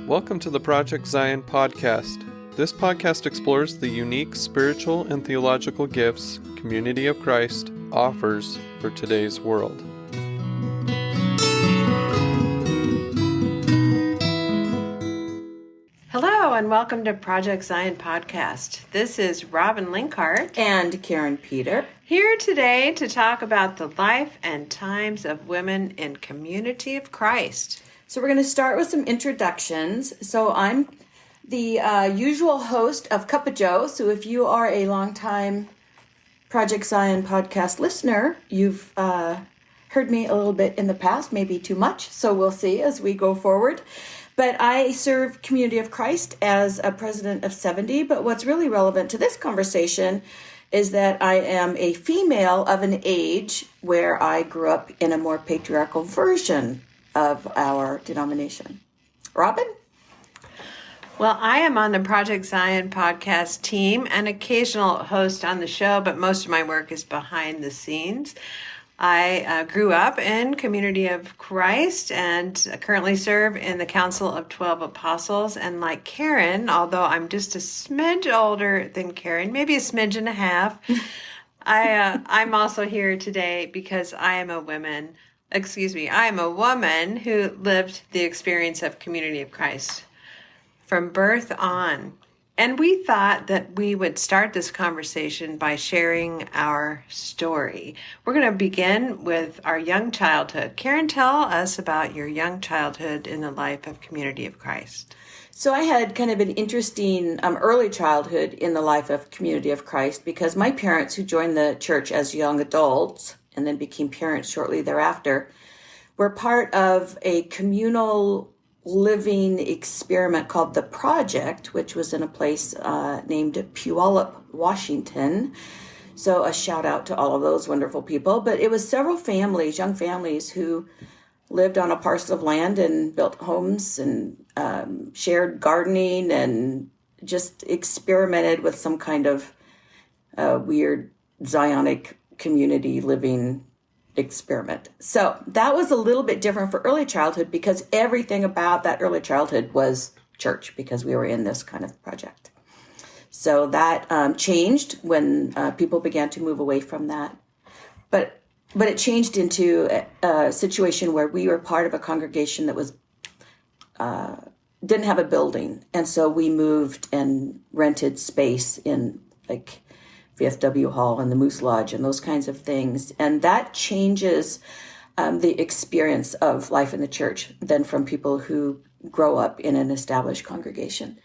Welcome to the Project Zion podcast. This podcast explores the unique spiritual and theological gifts Community of Christ offers for today's world. Hello and welcome to Project Zion podcast. This is Robin Linkhart and Karin Peter here today to talk about the life and times of women in Community of Christ. So we're going to start with some introductions. So I'm the usual host of Cup of Joe. So if you are a longtime Project Zion podcast listener, you've heard me a little bit in the past, maybe too much. So we'll see as we go forward. But I serve Community of Christ as a president of 70. But what's really relevant to this conversation is that I am a female of an age where I grew up in a more patriarchal version of our denomination. Robin? Well, I am on the Project Zion podcast team, an occasional host on the show, but most of my work is behind the scenes. I grew up in Community of Christ and currently serve in the Council of 12 Apostles. And like Karin, although I'm just a smidge older than Karin, maybe a smidge and a half, I'm also here today because I am a woman who lived the experience of Community of Christ from birth on. And we thought that we would start this conversation by sharing our story. We're going to begin with our young childhood. Karin, tell us about your young childhood in the life of Community of Christ. So I had kind of an interesting early childhood in the life of Community of Christ because my parents, who joined the church as young adults and then became parents shortly thereafter, were part of a communal living experiment called The Project, which was in a place named Puyallup, Washington. So a shout out to all of those wonderful people. But it was several families, young families, who lived on a parcel of land and built homes and shared gardening and just experimented with some kind of weird Zionic community living experiment. So that was a little bit different for early childhood because everything about that early childhood was church because we were in this kind of project. So that changed when people began to move away from that. But it changed into a situation where we were part of a congregation that was didn't have a building. And so we moved and rented space in like VFW Hall and the Moose Lodge and those kinds of things. And that changes the experience of life in the church than from people who grow up in an established congregation.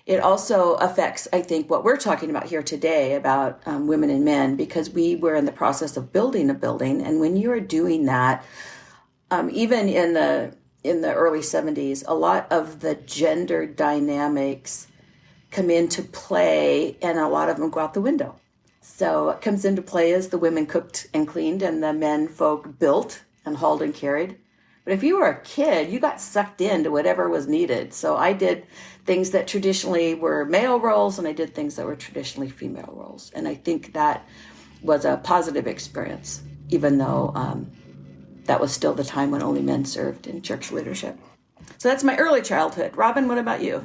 It also affects, I think, what we're talking about here today about women and men, because we were in the process of building a building. And when you're doing that, even in the early 70s, a lot of the gender dynamics come into play and a lot of them go out the window. So it comes into play as the women cooked and cleaned and the men folk built and hauled and carried. But if you were a kid, you got sucked into whatever was needed. So I did things that traditionally were male roles and I did things that were traditionally female roles. And I think that was a positive experience, even though that was still the time when only men served in church leadership. So that's my early childhood. Robin, what about you?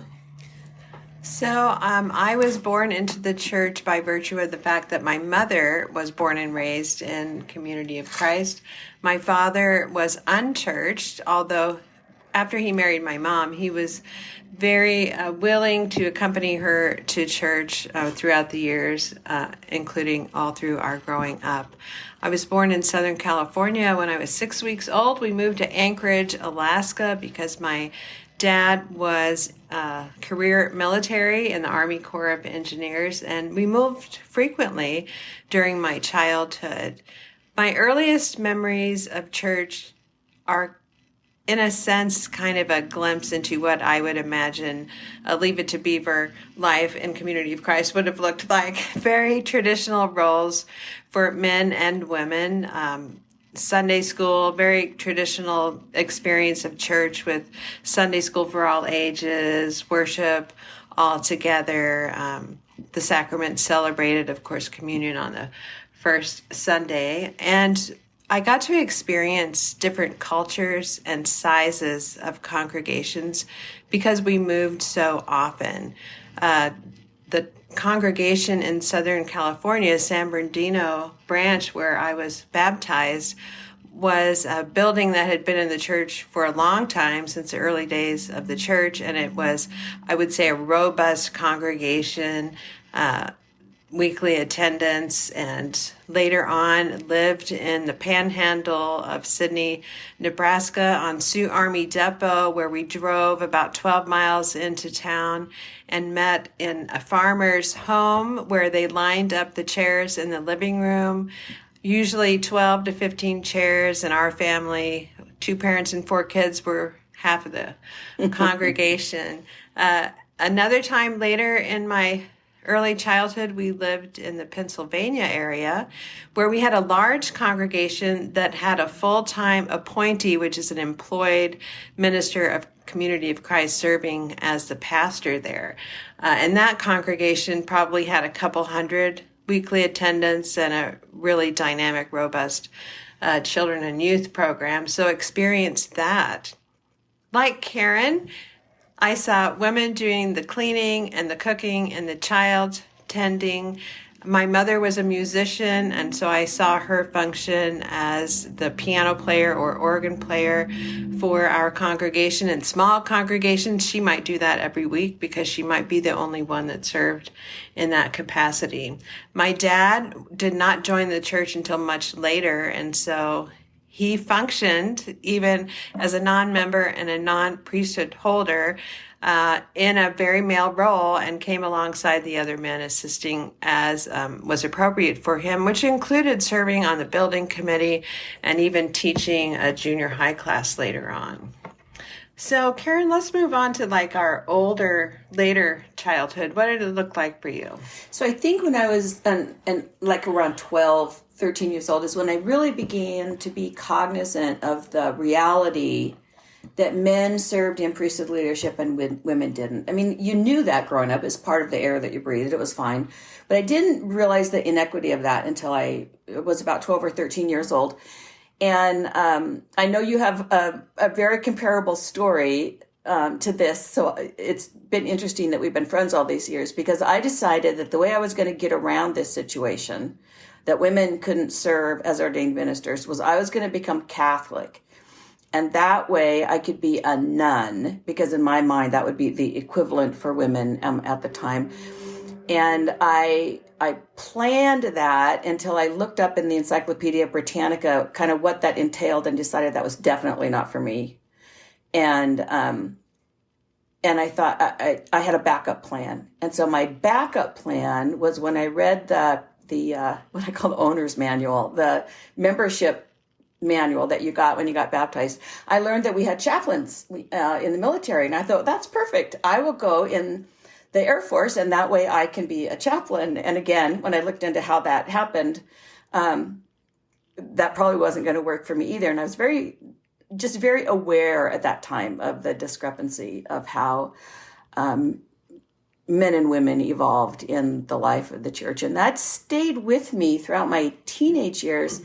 So I was born into the church by virtue of the fact that my mother was born and raised in Community of Christ. My father was unchurched, although after he married my mom, he was very willing to accompany her to church throughout the years, including all through our growing up. I was born in Southern California. When I was 6 weeks old, we moved to Anchorage, Alaska, because my dad was career military in the Army Corps of Engineers, and we moved frequently during my childhood. My earliest memories of church are, in a sense, kind of a glimpse into what I would imagine a Leave It to Beaver life in Community of Christ would have looked like. Very traditional roles for men and women. Sunday school, very traditional experience of church with Sunday school for all ages, worship all together, the sacrament celebrated, of course, communion on the first Sunday. And I got to experience different cultures and sizes of congregations because we moved so often. The congregation in Southern California, San Bernardino branch, where I was baptized, was a building that had been in the church for a long time, since the early days of the church, and it was, I would say, a robust congregation, weekly attendance, and later on lived in the panhandle of Sidney, Nebraska on Sioux Army Depot, where we drove about 12 miles into town and met in a farmer's home where they lined up the chairs in the living room, usually 12 to 15 chairs, and our family, 2 parents and 4 kids, were half of the congregation. Another time later in my early childhood, we lived in the Pennsylvania area, where we had a large congregation that had a full-time appointee, which is an employed minister of Community of Christ, serving as the pastor there. And that congregation probably had a couple hundred weekly attendance and a really dynamic, robust children and youth program. So experienced that. Like Karin, I saw women doing the cleaning and the cooking and the child tending. My mother was a musician, and so I saw her function as the piano player or organ player for our congregation. In small congregations, she might do that every week because she might be the only one that served in that capacity. My dad did not join the church until much later, and so he functioned even as a non-member and a non-priesthood holder in a very male role, and came alongside the other men assisting as was appropriate for him, which included serving on the building committee and even teaching a junior high class later on. So Karin, let's move on to like our later childhood. What did it look like for you? So I think when I was like around 12, 13 years old is when I really began to be cognizant of the reality that men served in priesthood leadership and women didn't. I mean, you knew that growing up as part of the air that you breathed. It was fine. But I didn't realize the inequity of that until I was about 12 or 13 years old. And I know you have a very comparable story to this. So it's been interesting that we've been friends all these years, because I decided that the way I was going to get around this situation, that women couldn't serve as ordained ministers, was I was going to become Catholic. And that way I could be a nun, because in my mind that would be the equivalent for women at the time. And I planned that until I looked up in the Encyclopedia Britannica kind of what that entailed, and decided that was definitely not for me. And I thought I had a backup plan. And so my backup plan was when I read the what I call the owner's manual, the membership manual that you got when you got baptized. I learned that we had chaplains in the military, and I thought, that's perfect. I will go in the Air Force, and that way I can be a chaplain. And again, when I looked into how that happened, that probably wasn't going to work for me either. And I was very aware at that time of the discrepancy of how men and women evolved in the life of the church. And that stayed with me throughout my teenage years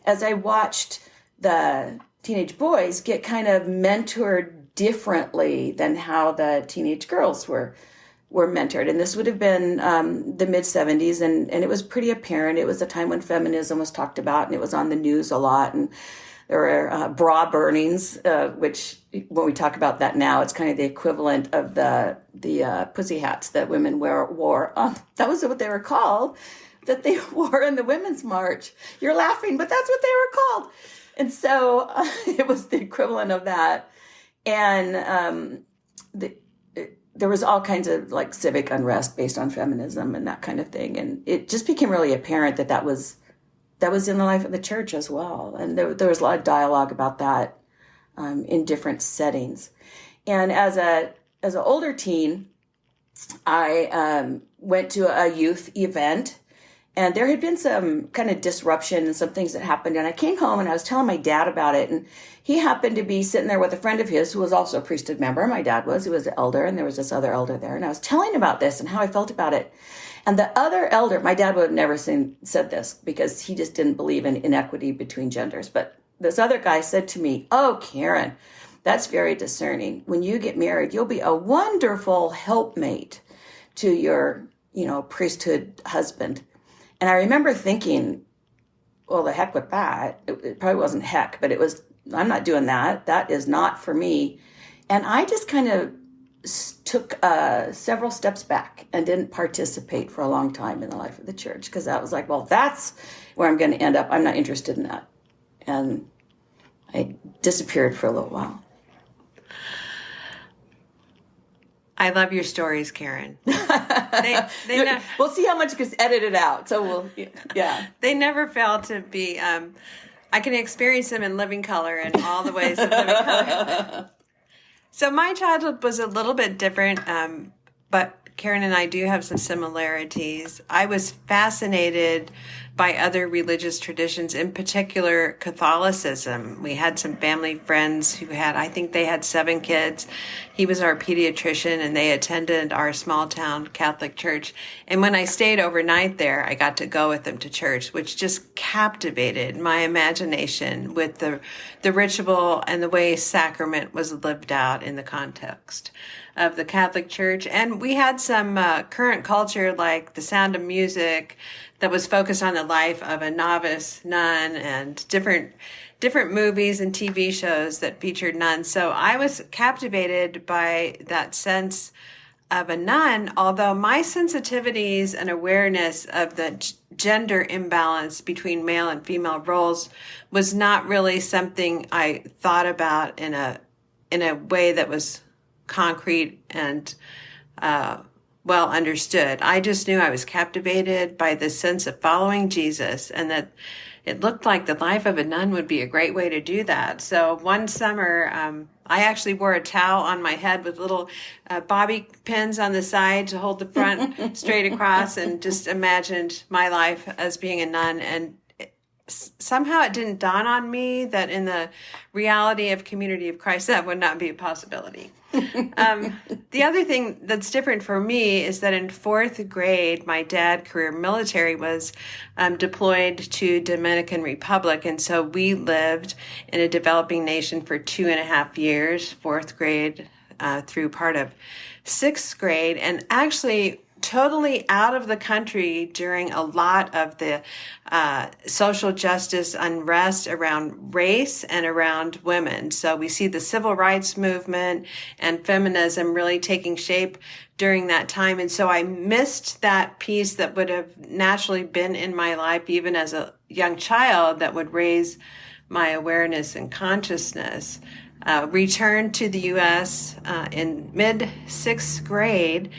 as I watched the teenage boys get kind of mentored differently than how the teenage girls were mentored. And this would have been the mid-'70s, and it was pretty apparent. It was a time when feminism was talked about, and it was on the news a lot. And there were bra burnings, which when we talk about that now, it's kind of the equivalent of the pussy hats that women wore. That was what they were called, that they wore in the Women's March. You're laughing, but that's what they were called. And so it was the equivalent of that. And there was all kinds of like civic unrest based on feminism and that kind of thing. And it just became really apparent that was in the life of the church as well. And there was a lot of dialogue about that in different settings. And as an older teen, I went to a youth event, and there had been some kind of disruption and some things that happened. And I came home and I was telling my dad about it. And he happened to be sitting there with a friend of his who was also a priesthood member. My dad was, who was an elder, and there was this other elder there. And I was telling him about this and how I felt about it. And the other elder, my dad would have never said this because he just didn't believe in inequity between genders. But this other guy said to me, "Oh, Karin, that's very discerning. When you get married, you'll be a wonderful helpmate to your, priesthood husband." And I remember thinking, well, the heck with that. It probably wasn't heck, but it was, I'm not doing that. That is not for me. And I just kind of took several steps back and didn't participate for a long time in the life of the church because that was like, well, that's where I'm going to end up. I'm not interested in that. And I disappeared for a little while. I love your stories, Karin. We'll see how much gets edited out. So yeah. They never fail to be, I can experience them in living color in all the ways of living color. So my childhood was a little bit different, but Karin and I do have some similarities. I was fascinated by other religious traditions, in particular Catholicism. We had some family friends who I think they had 7 kids. He was our pediatrician, and they attended our small town Catholic church. And when I stayed overnight there, I got to go with them to church, which just captivated my imagination with the ritual and the way sacrament was lived out in the context of the Catholic Church. And we had some current culture, like The Sound of Music, that was focused on the life of a novice nun, and different movies and TV shows that featured nuns. So I was captivated by that sense of a nun, although my sensitivities and awareness of the gender imbalance between male and female roles was not really something I thought about in a way that was concrete and well understood. I just knew I was captivated by the sense of following Jesus, and that it looked like the life of a nun would be a great way to do that. So one summer, I actually wore a towel on my head with little bobby pins on the side to hold the front straight across, and just imagined my life as being a nun. And somehow it didn't dawn on me that in the reality of Community of Christ, that would not be a possibility. The other thing that's different for me is that in 4th grade, my dad, career military, was deployed to Dominican Republic. And so we lived in a developing nation for 2.5 years, 4th grade through part of 6th grade, and actually totally out of the country during a lot of the social justice unrest around race and around women. So we see the civil rights movement and feminism really taking shape during that time. And so I missed that piece that would have naturally been in my life, even as a young child, that would raise my awareness and consciousness. Returned to the U.S. In mid-6th grade,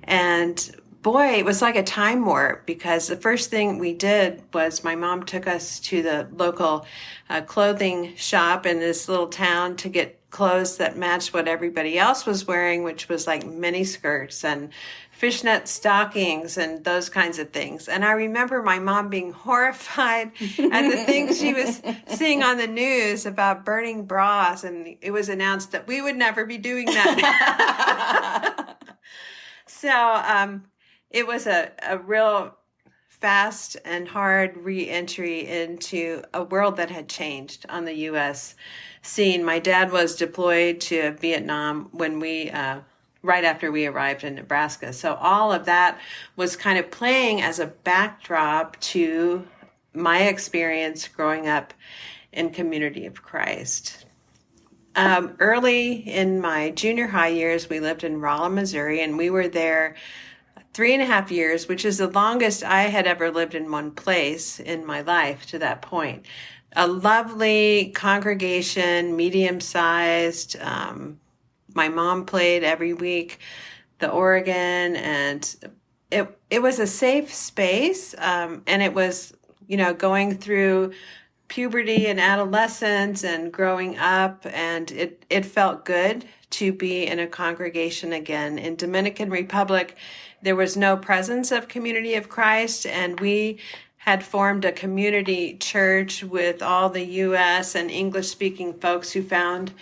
and boy, it was like a time warp, because the first thing we did was my mom took us to the local clothing shop in this little town to get clothes that matched what everybody else was wearing, which was like mini skirts and fishnet stockings and those kinds of things. And I remember my mom being horrified at the things she was seeing on the news about burning bras, and it was announced that we would never be doing that. So it was a real fast and hard re-entry into a world that had changed on the U.S. scene. My dad was deployed to Vietnam when right after we arrived in Nebraska. So all of that was kind of playing as a backdrop to my experience growing up in Community of Christ. Early in my junior high years, we lived in Rolla, Missouri, and we were there 3.5 years, which is the longest I had ever lived in one place in my life to that point. A lovely congregation, medium-sized. My mom played every week the organ, and it was a safe space. And it was, going through puberty and adolescence and growing up, and it felt good to be in a congregation again. In Dominican Republic, there was no presence of Community of Christ, and we had formed a community church with all the U.S. and English-speaking folks who found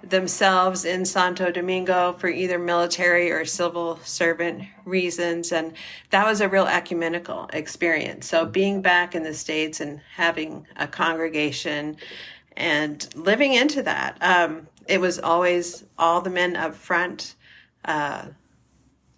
themselves in Santo Domingo for either military or civil servant reasons. And that was a real ecumenical experience. So being back in the States and having a congregation and living into that, it was always all the men up front.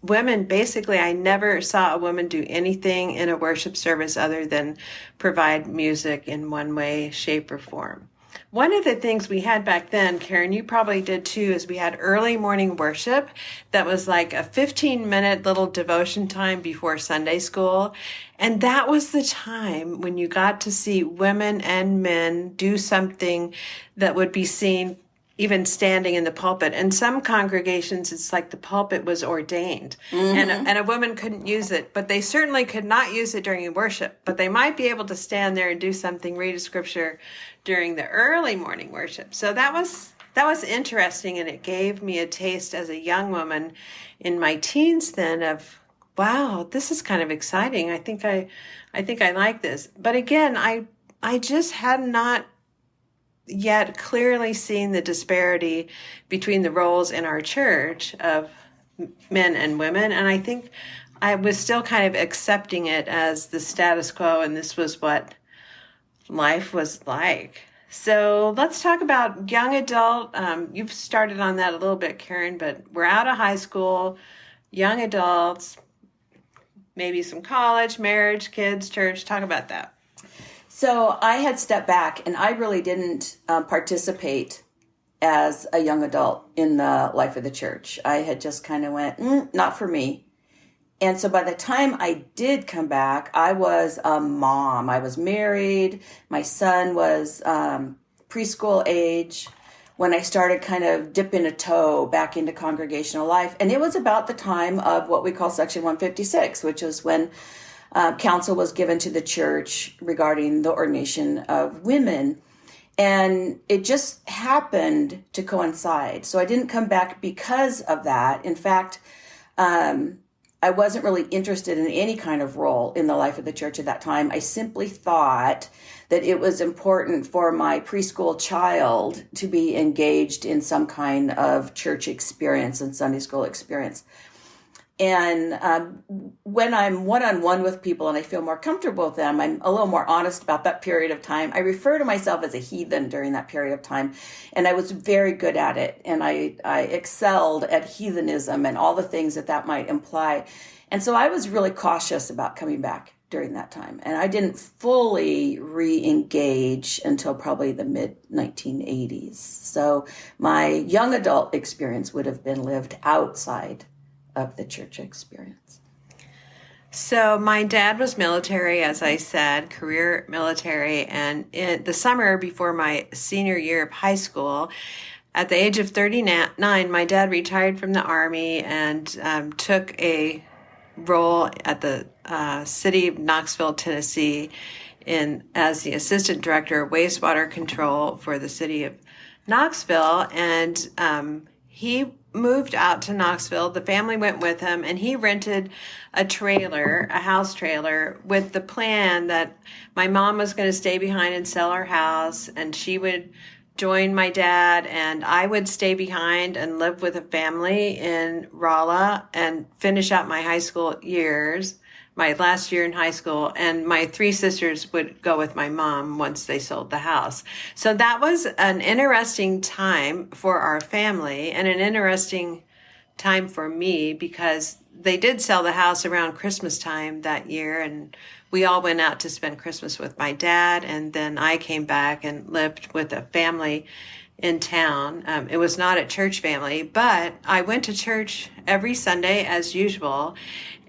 Women, basically, I never saw a woman do anything in a worship service other than provide music in one way, shape, or form. One of the things we had back then, Karin, you probably did too, is we had early morning worship that was like a 15-minute little devotion time before Sunday school. And that was the time when you got to see women and men do something that would be seen even standing in the pulpit. In some congregations, it's like the pulpit was ordained and a woman couldn't use it, but they certainly could not use it during worship, but they might be able to stand there and do something, read a scripture during the early morning worship. So that was interesting, and it gave me a taste as a young woman in my teens then of, wow, this is kind of exciting. I think I like this. But again, I just had not yet clearly seen the disparity between the roles in our church of men and women. And I think I was still kind of accepting it as the status quo, and this was what life was like. So let's talk about young adult. You've started on that a little bit, Karin, but we're out of high school, young adults, maybe some college, marriage, kids, church. Talk about that. So I had stepped back, and I really didn't participate as a young adult in the life of the church. I had just kind of went, not for me. And so by the time I did come back, I was a mom. I was married. My son was preschool age when I started kind of dipping a toe back into congregational life. And it was about the time of what we call Section 156, which is when counsel was given to the church regarding the ordination of women. And it just happened to coincide. So I didn't come back because of that. In fact, I wasn't really interested in any kind of role in the life of the church at that time. I simply thought that it was important for my preschool child to be engaged in some kind of church experience and Sunday school experience. And when I'm one-on-one with people and I feel more comfortable with them, I'm a little more honest about that period of time. I refer to myself as a heathen during that period of time, and I was very good at it. And I excelled at heathenism and all the things that might imply. And so I was really cautious about coming back during that time. And I didn't fully re-engage until probably the mid-1980s. So my young adult experience would have been lived outside of the church experience. So my dad was military, as I said, career military. And in the summer before my senior year of high school, at the age of 39, my dad retired from the Army and took a role at the city of Knoxville, Tennessee, as the assistant director of wastewater control for the city of Knoxville. And he moved out to Knoxville. The family went with him, and he rented a house trailer, with the plan that my mom was going to stay behind and sell our house, and she would join my dad, and I would stay behind and live with a family in Rolla and finish out my high school years, my last year in high school, and my three sisters would go with my mom once they sold the house. So that was an interesting time for our family, and an interesting time for me, because they did sell the house around Christmas time that year, and we all went out to spend Christmas with my dad, and then I came back and lived with a family in town. It was not a church family, but I went to church every Sunday as usual.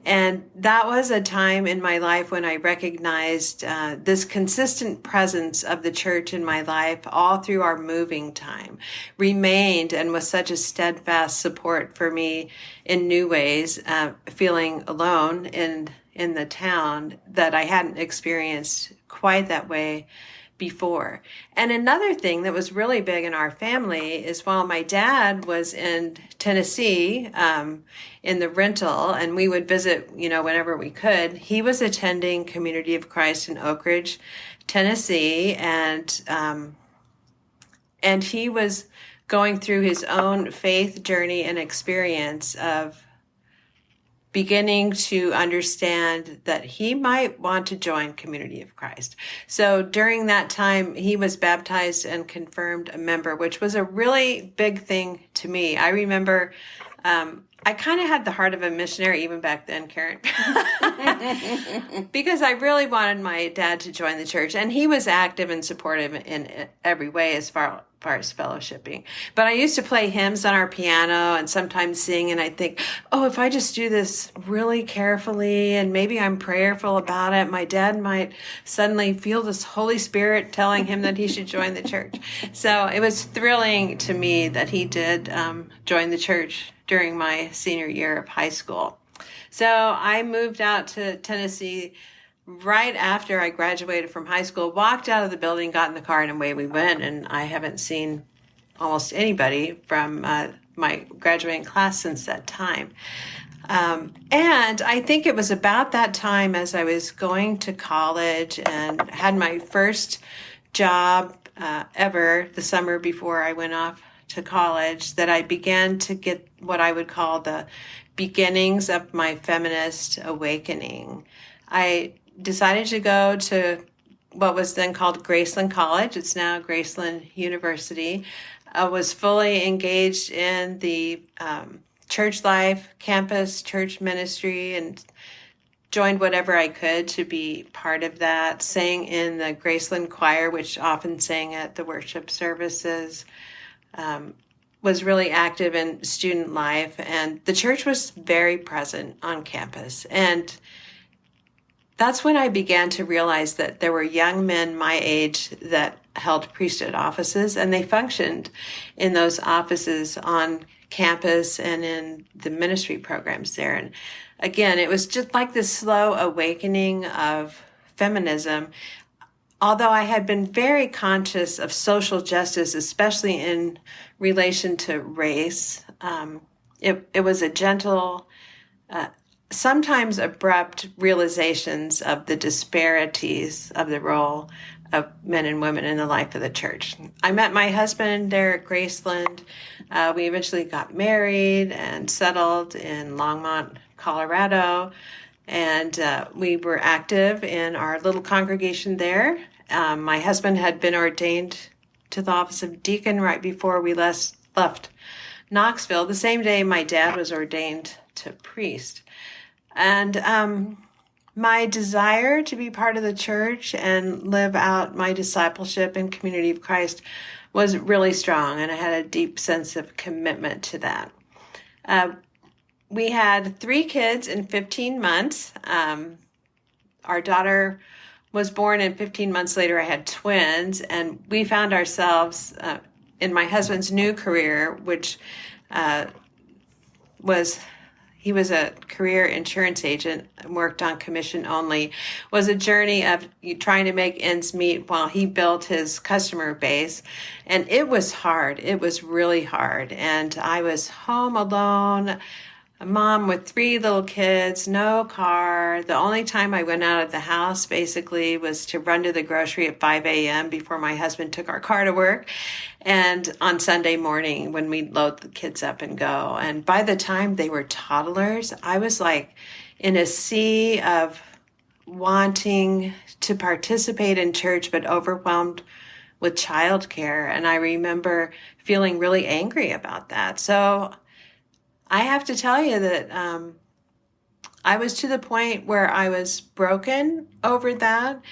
And that was a time in my life when I recognized this consistent presence of the church in my life all through our moving time, remained and was such a steadfast support for me in new ways, feeling alone in the town that I hadn't experienced quite that way before. And another thing that was really big in our family is, while my dad was in Tennessee in the rental, and we would visit, whenever we could, he was attending Community of Christ in Oak Ridge, Tennessee, and he was going through his own faith journey and experience of beginning to understand that he might want to join Community of Christ. So during that time, he was baptized and confirmed a member, which was a really big thing to me. I remember I kind of had the heart of a missionary even back then, Karin, because I really wanted my dad to join the church, and he was active and supportive in every way as far as fellowshipping. But I used to play hymns on our piano and sometimes sing, and I think, oh, if I just do this really carefully and maybe I'm prayerful about it, my dad might suddenly feel this Holy Spirit telling him that he should join the church. So it was thrilling to me that he did join the church during my senior year of high school. So I moved out to Tennessee right after I graduated from high school, walked out of the building, got in the car, and away we went. And I haven't seen almost anybody from my graduating class since that time. And I think it was about that time, as I was going to college and had my first job ever the summer before I went off to college, that I began to get what I would call the beginnings of my feminist awakening. I decided to go to what was then called Graceland College. It's now Graceland University. I was fully engaged in the church life, campus, church ministry, and joined whatever I could to be part of that. Sang in the Graceland choir, which often sang at the worship services. Was really active in student life, and the church was very present on campus. And that's when I began to realize that there were young men my age that held priesthood offices, and they functioned in those offices on campus and in the ministry programs there. And again, it was just like this slow awakening of feminism. Although I had been very conscious of social justice, especially in relation to race, it was a gentle, sometimes abrupt realizations of the disparities of the role of men and women in the life of the church. I met my husband there at Graceland. We eventually got married and settled in Longmont, Colorado. And we were active in our little congregation there. My husband had been ordained to the office of deacon right before we left Knoxville, the same day my dad was ordained to priest. And my desire to be part of the church and live out my discipleship in Community of Christ was really strong, and I had a deep sense of commitment to that. We had 3 kids in 15 months. Our daughter was born, and 15 months later I had twins, and we found ourselves in my husband's new career, which he was a career insurance agent and worked on commission only, was a journey of trying to make ends meet while he built his customer base. And it was hard. It was really hard. And I was home alone, a mom with 3 little kids, no car. The only time I went out of the house basically was to run to the grocery at 5 a.m. before my husband took our car to work, and on Sunday morning when we'd load the kids up and go. And by the time they were toddlers, I was like in a sea of wanting to participate in church, but overwhelmed with childcare. And I remember feeling really angry about that. So I have to tell you that I was to the point where I was broken over that,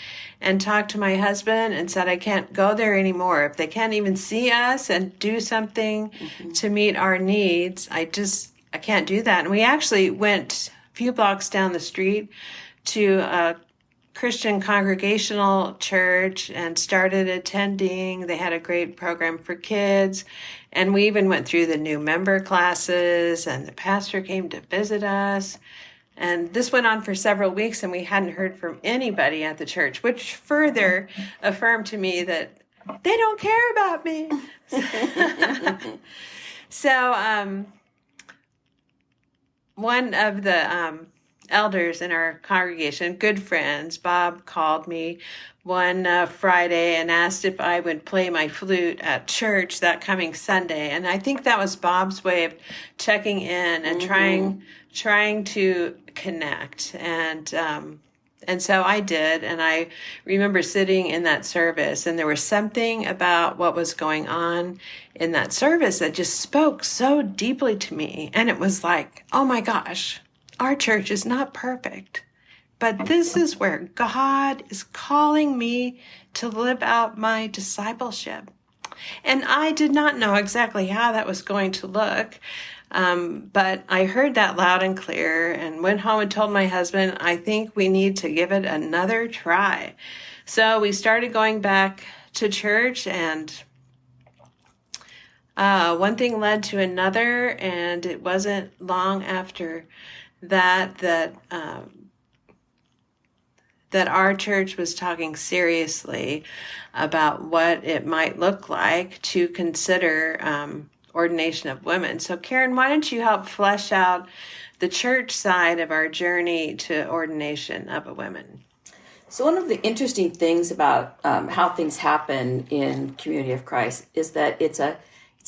and talked to my husband and said, I can't go there anymore. If they can't even see us and do something to meet our needs, I can't do that. And we actually went a few blocks down the street to a Christian congregational church and started attending. They had a great program for kids. And we even went through the new member classes, and the pastor came to visit us. And this went on for several weeks, and we hadn't heard from anybody at the church, which further affirmed to me that they don't care about me. So one of the elders in our congregation, good friends. Bob called me one Friday and asked if I would play my flute at church that coming Sunday. And I think that was Bob's way of checking in and trying to connect. And so I did, and I remember sitting in that service, and there was something about what was going on in that service that just spoke so deeply to me. And it was like, oh my gosh, our church is not perfect, but this is where God is calling me to live out my discipleship. And I did not know exactly how that was going to look. But I heard that loud and clear and went home and told my husband, I think we need to give it another try. So we started going back to church, and one thing led to another, and it wasn't long after that our church was talking seriously about what it might look like to consider ordination of women. So Karin, why don't you help flesh out the church side of our journey to ordination of a woman? So one of the interesting things about how things happen in Community of Christ is that it's a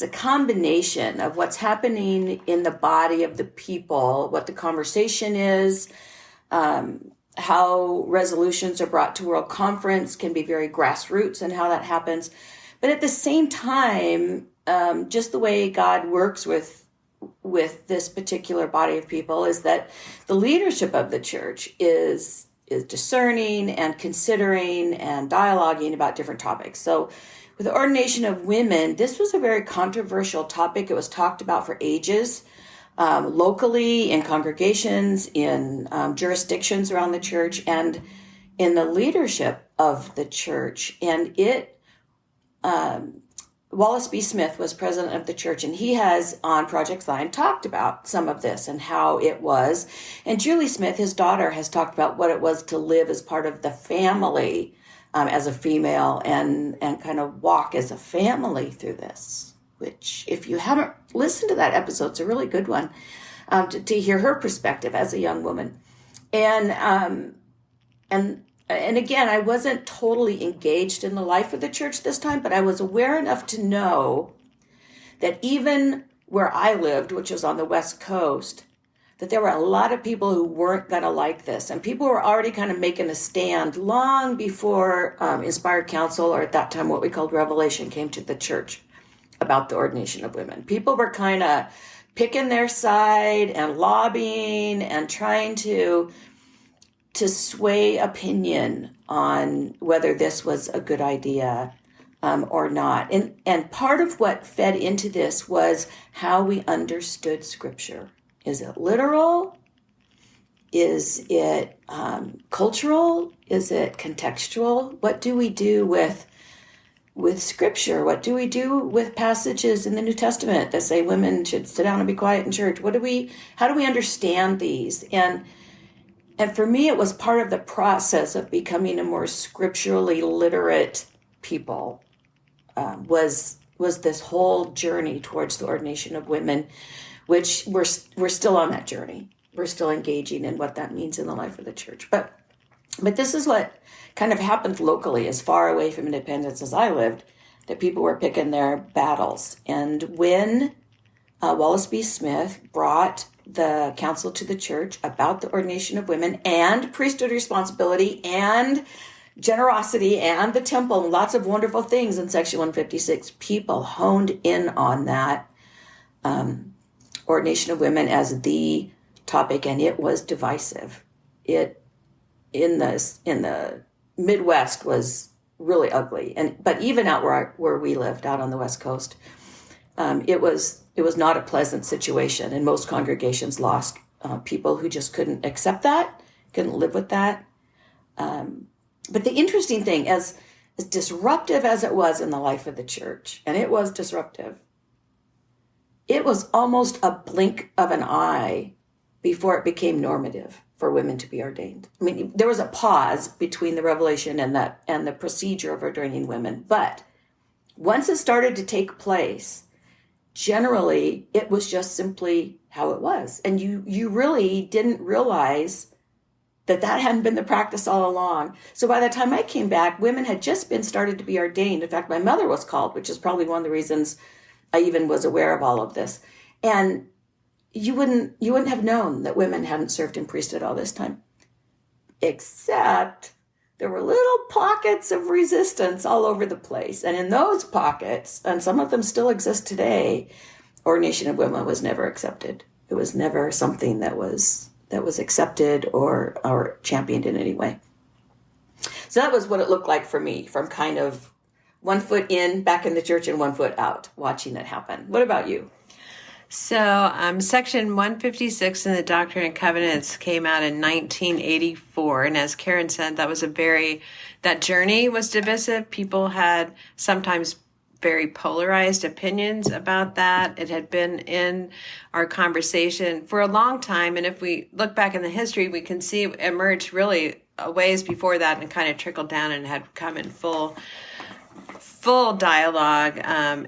combination of what's happening in the body of the people, what the conversation is, how resolutions are brought to World Conference can be very grassroots and how that happens. But at the same time, just the way God works with this particular body of people is that the leadership of the church is discerning and considering and dialoguing about different topics. So with the ordination of women, this was a very controversial topic. It was talked about for ages, locally, in congregations, in jurisdictions around the church, and in the leadership of the church. And Wallace B. Smith was president of the church, and he has, on Project Zion, talked about some of this and how it was. And Julie Smith, his daughter, has talked about what it was to live as part of the family as a female and kind of walk as a family through this, which, if you haven't listened to that episode, it's a really good one to hear her perspective as a young woman. And again, I wasn't totally engaged in the life of the church this time, but I was aware enough to know that even where I lived, which was on the West Coast, that there were a lot of people who weren't going to like this. And people were already kind of making a stand long before Inspired Counsel, or at that time what we called Revelation, came to the church about the ordination of women. People were kind of picking their side and lobbying and trying to sway opinion on whether this was a good idea or not. And part of what fed into this was how we understood Scripture. Is it literal? Is it cultural? Is it contextual? What do we do with Scripture? What do we do with passages in the New Testament that say women should sit down and be quiet in church? How do we understand these? And for me, it was part of the process of becoming a more scripturally literate people, was this whole journey towards the ordination of women, which we're still on that journey. We're still engaging in what that means in the life of the church. But this is what kind of happened locally, as far away from independence as I lived, that people were picking their battles. And when Wallace B. Smith brought the council to the church about the ordination of women and priesthood responsibility and generosity and the temple and lots of wonderful things in Section 156, people honed in on that ordination of women as the topic, and it was divisive. It in the Midwest was really ugly, but even out where we lived, out on the West Coast, it was not a pleasant situation, and most congregations lost people who just couldn't accept that, couldn't live with that. But the interesting thing, as disruptive as it was in the life of the church, and it was disruptive, it was almost a blink of an eye before it became normative for women to be ordained. I mean, there was a pause between the revelation and the procedure of ordaining women. But once it started to take place, generally it was just simply how it was. And you really didn't realize that hadn't been the practice all along. So by the time I came back, women had just been started to be ordained. In fact, my mother was called, which is probably one of the reasons I even was aware of all of this. And you wouldn't have known that women hadn't served in priesthood all this time. Except there were little pockets of resistance all over the place. And in those pockets, and some of them still exist today, ordination of women was never accepted. It was never something that was accepted or championed in any way. So that was what it looked like for me, from kind of 1 foot in, back in the church, and 1 foot out, watching it happen. What about you? So Section 156 in the Doctrine and Covenants came out in 1984. And as Karin said, that journey was divisive. People had sometimes very polarized opinions about that. It had been in our conversation for a long time. And if we look back in the history, we can see it emerged really a ways before that and kind of trickled down and had come in full dialogue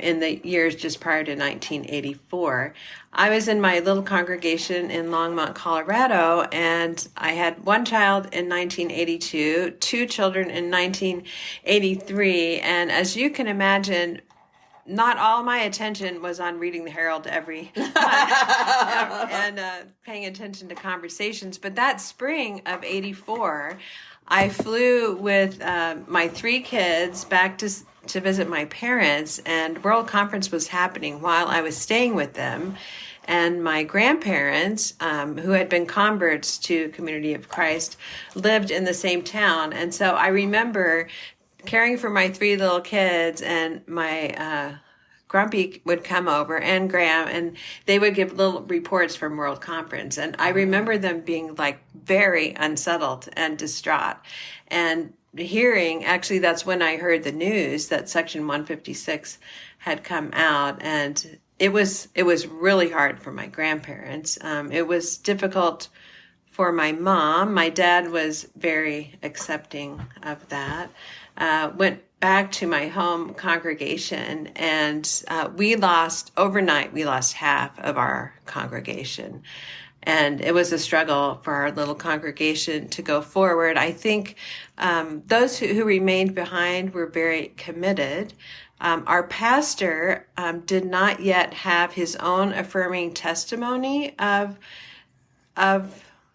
in the years just prior to 1984. I was in my little congregation in Longmont, Colorado, and I had one child in 1982, 2 children in 1983, and as you can imagine, not all my attention was on reading the Herald every and paying attention to conversations. But that spring of 84, I flew with my 3 kids back to visit my parents, and World Conference was happening while I was staying with them. And my grandparents, who had been converts to Community of Christ, lived in the same town. And so I remember caring for my 3 little kids, and my Grumpy would come over, and Graham, and they would give little reports from World Conference. And I remember them being like very unsettled and distraught. And hearing, actually, that's when I heard the news that Section 156 had come out. And it was really hard for my grandparents. It was difficult for my mom. My dad was very accepting of that. Went back to my home congregation, and we lost half of our congregation. And it was a struggle for our little congregation to go forward. I think those who remained behind were very committed. Our pastor did not yet have his own affirming testimony of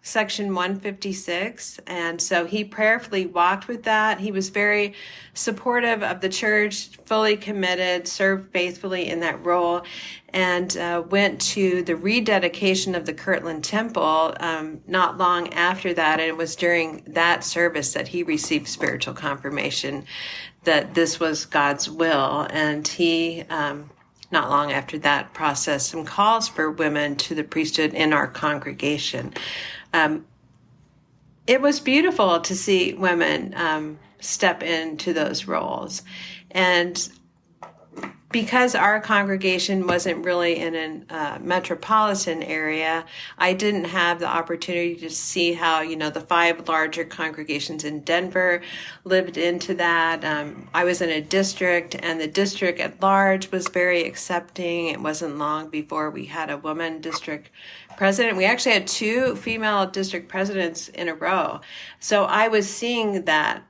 Section 156, and so he prayerfully walked with that. He was very supportive of the church, fully committed, served faithfully in that role, and went to the rededication of the Kirtland Temple not long after that. And it was during that service that he received spiritual confirmation that this was God's will. And he, not long after that, processed some calls for women to the priesthood in our congregation. It was beautiful to see women step into those roles. And because our congregation wasn't really in a metropolitan area, I didn't have the opportunity to see how, the 5 larger congregations in Denver lived into that. I was in a district, and the district at large was very accepting. It wasn't long before we had a woman district president. We actually had 2 female district presidents in a row. So I was seeing that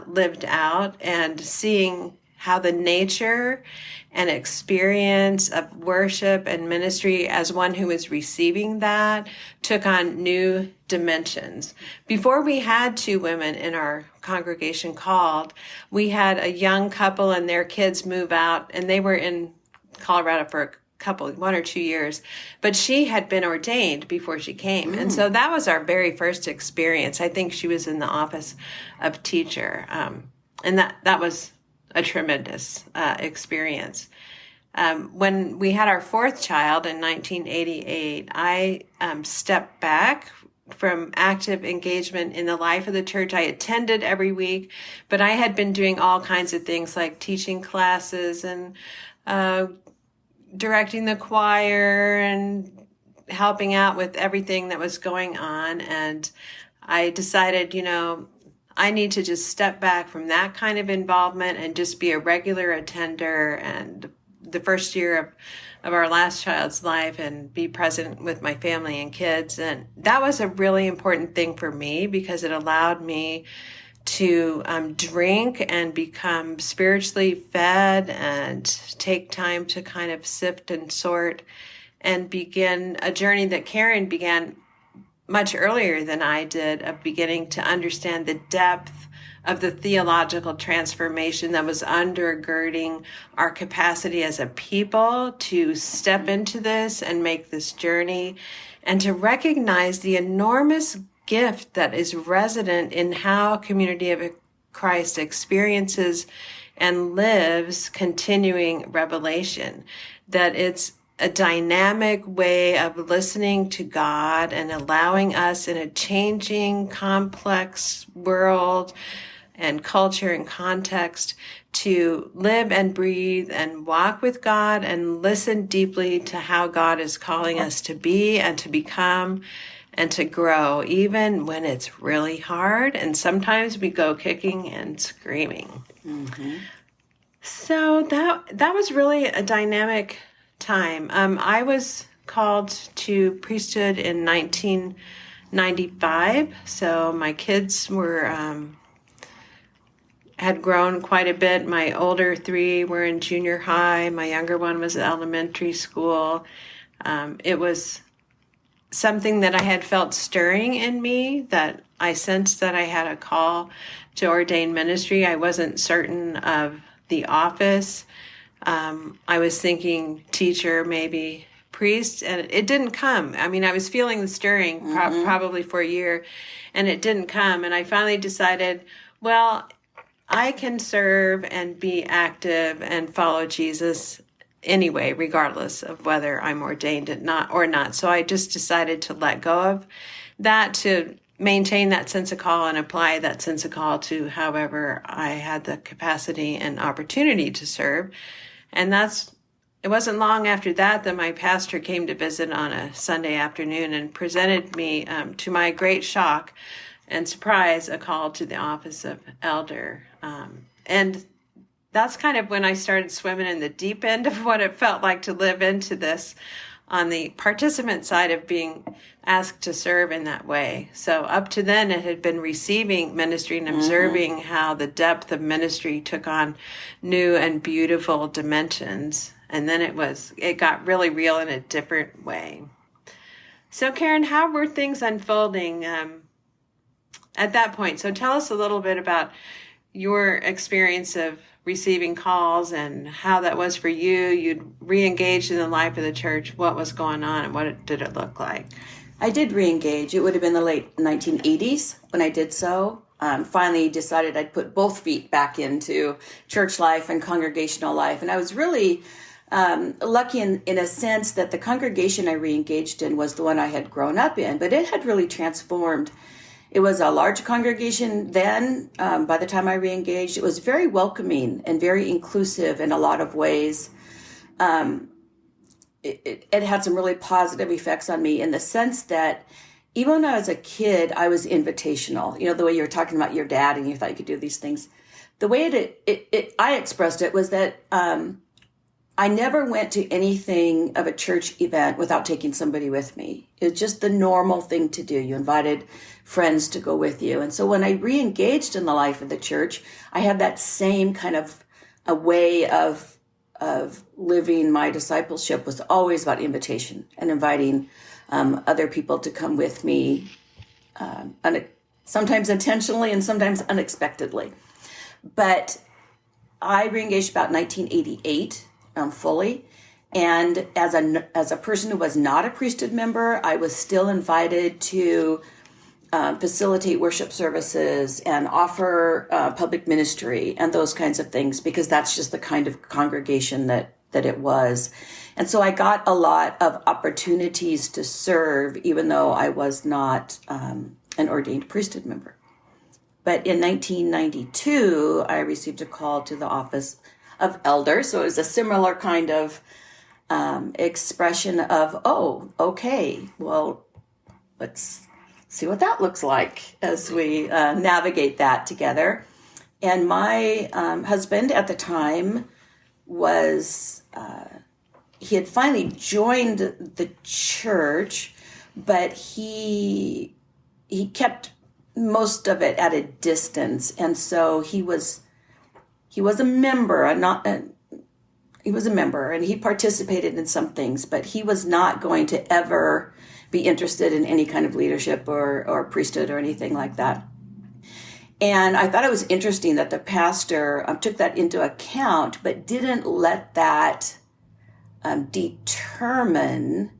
lived out, and seeing how the nature and experience of worship and ministry as one who was receiving that took on new dimensions. Before we had 2 women in our congregation called, we had a young couple and their kids move out, and they were in Colorado for 1 or 2 years, but she had been ordained before she came. And so that was our very first experience. I think she was in the office of teacher. And that was a tremendous experience. When we had our 4th child in 1988, I stepped back from active engagement in the life of the church. I attended every week, but I had been doing all kinds of things like teaching classes and directing the choir and helping out with everything that was going on. And I decided, I need to just step back from that kind of involvement and just be a regular attender. And the first year of our last child's life and be present with my family and kids. And that was a really important thing for me because it allowed me to drink and become spiritually fed and take time to kind of sift and sort and begin a journey that Karin began much earlier than I did, of beginning to understand the depth of the theological transformation that was undergirding our capacity as a people to step into this and make this journey, and to recognize the enormous gift that is resident in how Community of Christ experiences and lives continuing revelation, that it's a dynamic way of listening to God and allowing us in a changing, complex world and culture and context to live and breathe and walk with God and listen deeply to how God is calling us to be and to become and to grow, even when it's really hard. And sometimes we go kicking and screaming. Mm-hmm. So that was really a dynamic time. I was called to priesthood in 1995. So my kids had grown quite a bit. My older three were in junior high. My younger one was in elementary school. It was something that I had felt stirring in me, that I sensed that I had a call to ordain ministry. I wasn't certain of the office. I was thinking teacher, maybe priest, and it didn't come. I mean, I was feeling the stirring probably for a year, and it didn't come. And I finally decided, well, I can serve and be active and follow Jesus anyway, regardless of whether I'm ordained or not. So I just decided to let go of that, to maintain that sense of call and apply that sense of call to however I had the capacity and opportunity to serve. And it wasn't long after that my pastor came to visit on a Sunday afternoon and presented me, to my great shock and surprise, a call to the office of elder. And that's kind of when I started swimming in the deep end of what it felt like to live into this on the participant side of being asked to serve in that way. So up to then, it had been receiving ministry and observing how the depth of ministry took on new and beautiful dimensions. And then it got really real in a different way. So Karin, how were things unfolding at that point? So tell us a little bit about your experience of receiving calls and how that was for you. You'd re-engaged in the life of the church. What was going on and what did it look like? I did re-engage. It would have been the late 1980s when I did so. Finally decided I'd put both feet back into church life and congregational life. And I was really lucky in a sense that the congregation I re-engaged in was the one I had grown up in, but it had really transformed. It was a large congregation then. By the time I re-engaged, it was very welcoming and very inclusive in a lot of ways. It had some really positive effects on me in the sense that even when I was a kid, I was invitational. You know, the way you were talking about your dad and you thought you could do these things. The way I expressed it was that I never went to anything of a church event without taking somebody with me. It was just the normal thing to do. You invited friends to go with you. And so when I re-engaged in the life of the church, I had that same kind of a way of living my discipleship was always about invitation and inviting other people to come with me, sometimes intentionally and sometimes unexpectedly. But I re-engaged about 1988 fully. And as a person who was not a priesthood member, I was still invited to facilitate worship services and offer public ministry and those kinds of things, because that's just the kind of congregation that it was. And so I got a lot of opportunities to serve, even though I was not an ordained priesthood member. But in 1992, I received a call to the office of elder. So it was a similar kind of expression of, oh, okay, well, let's see what that looks like as we navigate that together. And my husband at the time was he had finally joined the church, but he kept most of it at a distance, and so he was a member, he was a member, and he participated in some things, but he was not going to ever be interested in any kind of leadership or priesthood or anything like that. And I thought it was interesting that the pastor took that into account, but didn't let that determine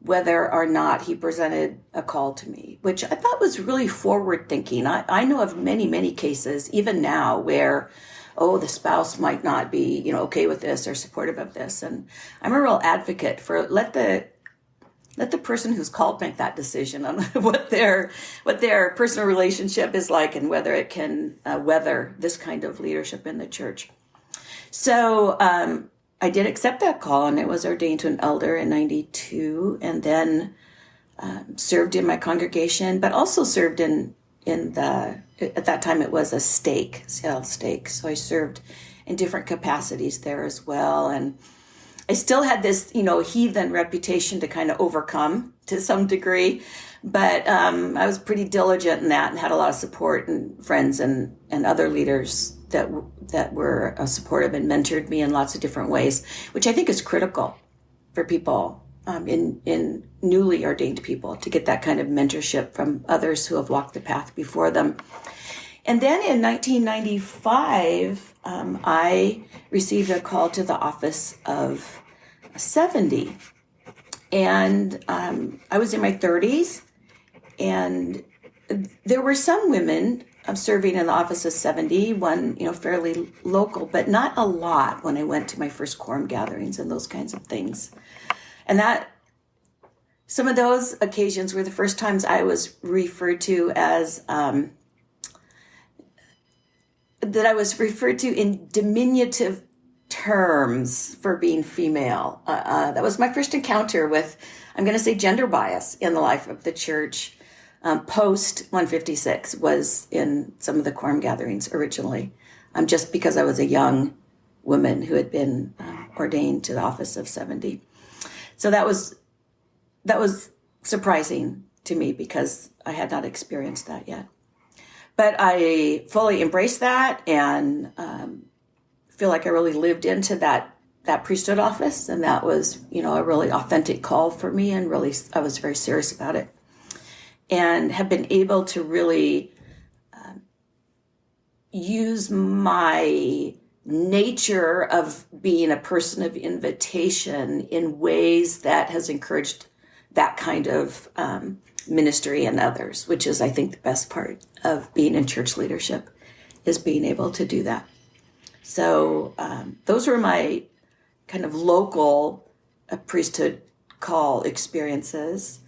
whether or not he presented a call to me, which I thought was really forward thinking. I know of many, many cases, even now, where, the spouse might not be, okay with this or supportive of this. And I'm a real advocate for let the person who's called make that decision on what their personal relationship is like and whether it can weather this kind of leadership in the church. So I did accept that call, and I was ordained to an elder in 92, and then served in my congregation, but also served at that time it was a Seattle stake. So I served in different capacities there as well. And I still had this, heathen reputation to kind of overcome to some degree, but I was pretty diligent in that and had a lot of support and friends and other leaders that were supportive and mentored me in lots of different ways, which I think is critical for people in newly ordained people to get that kind of mentorship from others who have walked the path before them. And then in 1995, I received a call to the office of 70. And I was in my 30s, and there were some women serving in the office of 70, one, fairly local, but not a lot when I went to my first quorum gatherings and those kinds of things. And some of those occasions were the first times I was referred to as, that I was referred to in diminutive terms for being female. That was my first encounter with, I'm going to say, gender bias in the life of the church. Post 156 was in some of the quorum gatherings originally, just because I was a young woman who had been ordained to the office of 70. So that was surprising to me because I had not experienced that yet. But I fully embraced that and feel like I really lived into that priesthood office, and that was, a really authentic call for me, and really I was very serious about it, and have been able to really use my nature of being a person of invitation in ways that has encouraged that kind of ministry in others, which is, I think, the best part of being in church leadership, is being able to do that. So those were my kind of local priesthood call experiences.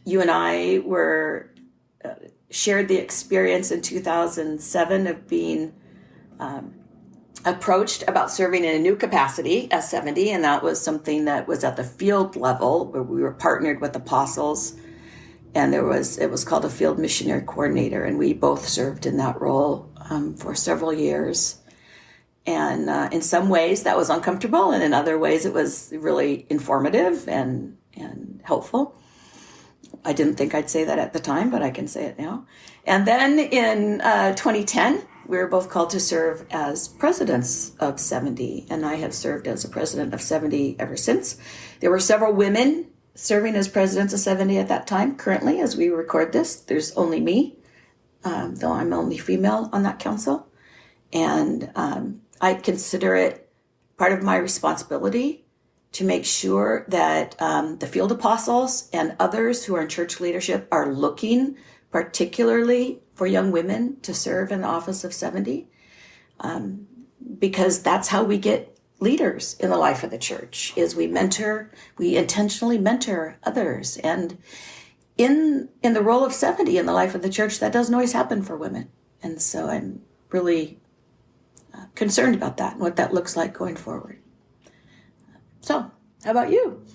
You and I shared the experience in 2007 of being approached about serving in a new capacity as 70, and that was something that was at the field level where we were partnered with apostles, and it was called a field missionary coordinator, and we both served in that role for several years. And in some ways that was uncomfortable, and in other ways it was really informative and helpful. I didn't think I'd say that at the time, but I can say it now. And then in 2010, we were both called to serve as presidents of 70, and I have served as a president of 70 ever since. There were several women serving as presidents of 70 at that time. Currently, as we record this, there's only me, though I'm only female on that council. And I consider it part of my responsibility to make sure that the field apostles and others who are in church leadership are looking particularly for young women to serve in the office of 70, because that's how we get leaders in the life of the church, is we intentionally mentor others. And in the role of 70 in the life of the church, that doesn't always happen for women. And so I'm really concerned about that and what that looks like going forward. So, how about you?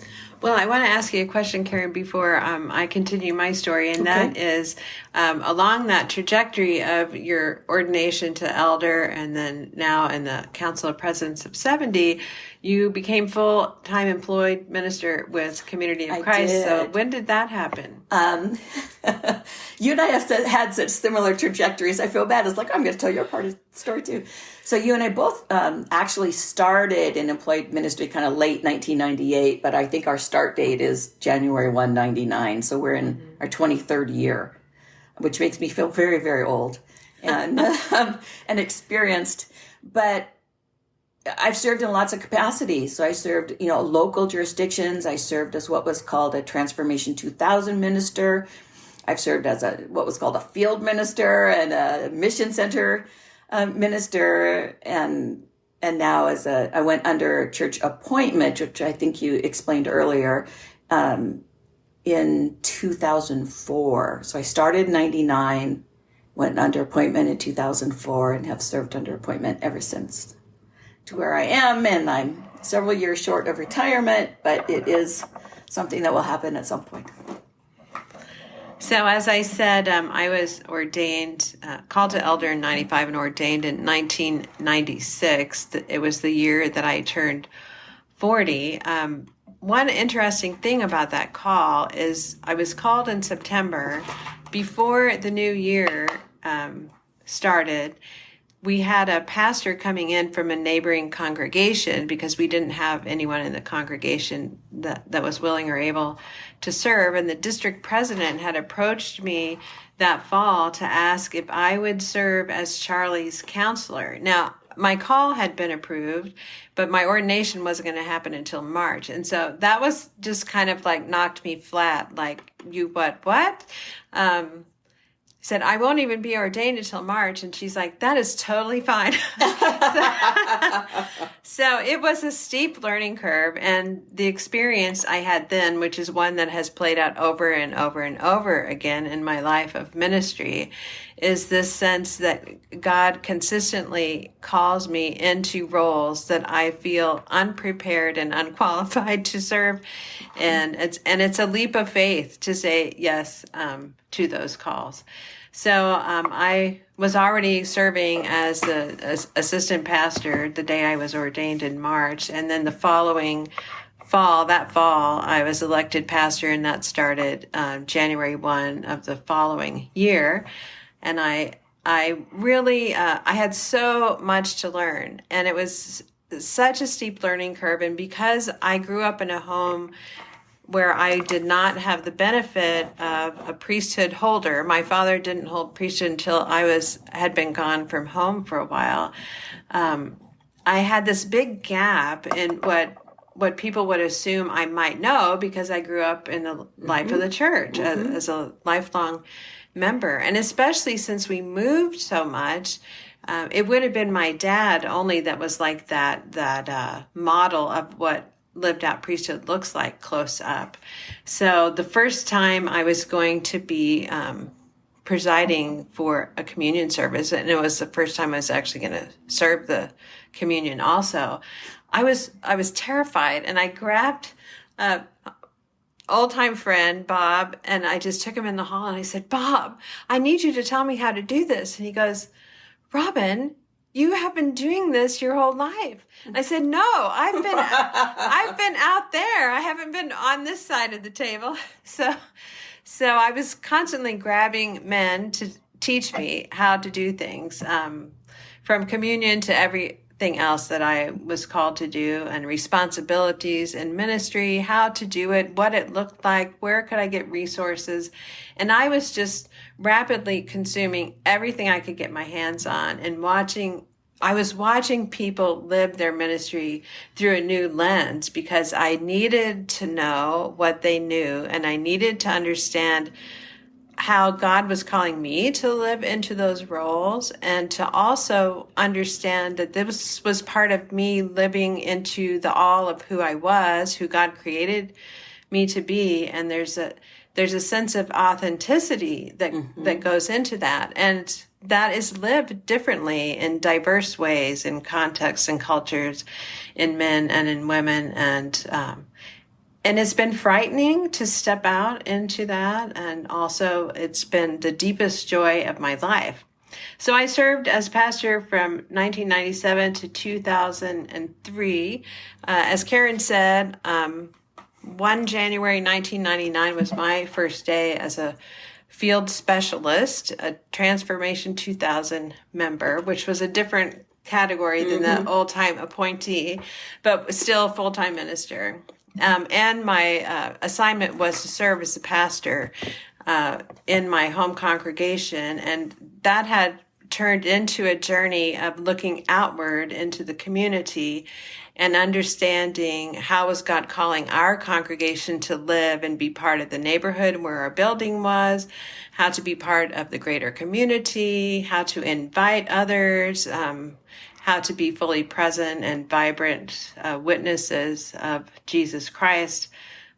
Well, I want to ask you a question, Karin, before I continue my story, and that is along that trajectory of your ordination to elder and then now in the Council of Presidents of 70, you became full-time employed minister with Community of Christ. Did. So when did that happen? You and I have had such similar trajectories. I feel bad. It's like, I'm going to tell your part of the story too. So you and I both actually started in employed ministry kind of late 1998, but I think our start date is January 1, 99. So we're in our 23rd year, which makes me feel very, very old and and experienced. But I've served in lots of capacities. So I served, local jurisdictions. I served as what was called a Transformation 2000 minister. I've served as what was called a field minister and a mission center minister, and now I went under church appointment, which I think you explained earlier, in 2004. So I started in 99, went under appointment in 2004, and have served under appointment ever since to where I am. And I'm several years short of retirement, but it is something that will happen at some point. So as I said, I was ordained, called to elder in 95 and ordained in 1996. It was the year that I turned 40. One interesting thing about that call is I was called in September. Before the new year started, we had a pastor coming in from a neighboring congregation because we didn't have anyone in the congregation that was willing or able to serve. And the district president had approached me that fall to ask if I would serve as Charlie's counselor. Now, my call had been approved, but my ordination wasn't going to happen until March. And so that was just kind of like knocked me flat, like, you what? Said, I won't even be ordained until March. And she's like, that is totally fine. So it was a steep learning curve. And the experience I had then, which is one that has played out over and over and over again in my life of ministry, is this sense that God consistently calls me into roles that I feel unprepared and unqualified to serve. And it's a leap of faith to say yes to those calls. So I was already serving as the assistant pastor the day I was ordained in March. And then the following fall, I was elected pastor, and that started January 1 of the following year. And I really, I had so much to learn, and it was such a steep learning curve. And because I grew up in a home where I did not have the benefit of a priesthood holder. My father didn't hold priesthood until I had been gone from home for a while. I had this big gap in what people would assume I might know because I grew up in the life of the church as a lifelong member. And especially since we moved so much, it would have been my dad only that was like that model of what lived out priesthood looks like close up. So the first time I was going to be presiding for a communion service, and it was the first time I was actually going to serve the communion also, I was terrified, and I grabbed old-time friend Bob, and I just took him in the hall, and I said, Bob, I need you to tell me how to do this. And he goes, Robin, you have been doing this your whole life. And I said, no, I've been out there. I haven't been on this side of the table. So I was constantly grabbing men to teach me how to do things, from communion to everything else that I was called to do, and responsibilities in ministry, how to do it, what it looked like, where could I get resources. And I was just rapidly consuming everything I could get my hands on and I was watching people live their ministry through a new lens because I needed to know what they knew, and I needed to understand how God was calling me to live into those roles, and to also understand that this was part of me living into the all of who I was, who God created me to be. And there's a sense of authenticity that goes into that. And that is lived differently in diverse ways, in contexts and cultures, in men and in women. And it's been frightening to step out into that. And also, it's been the deepest joy of my life. So I served as pastor from 1997 to 2003. As Karin said, 1 January 1999 was my first day as a field specialist, a Transformation 2000 member, which was a different category than the old-time appointee, but still a full-time minister. And my assignment was to serve as a pastor in my home congregation, and that had turned into a journey of looking outward into the community and understanding how was God calling our congregation to live and be part of the neighborhood where our building was, how to be part of the greater community, how to invite others, how to be fully present and vibrant witnesses of Jesus Christ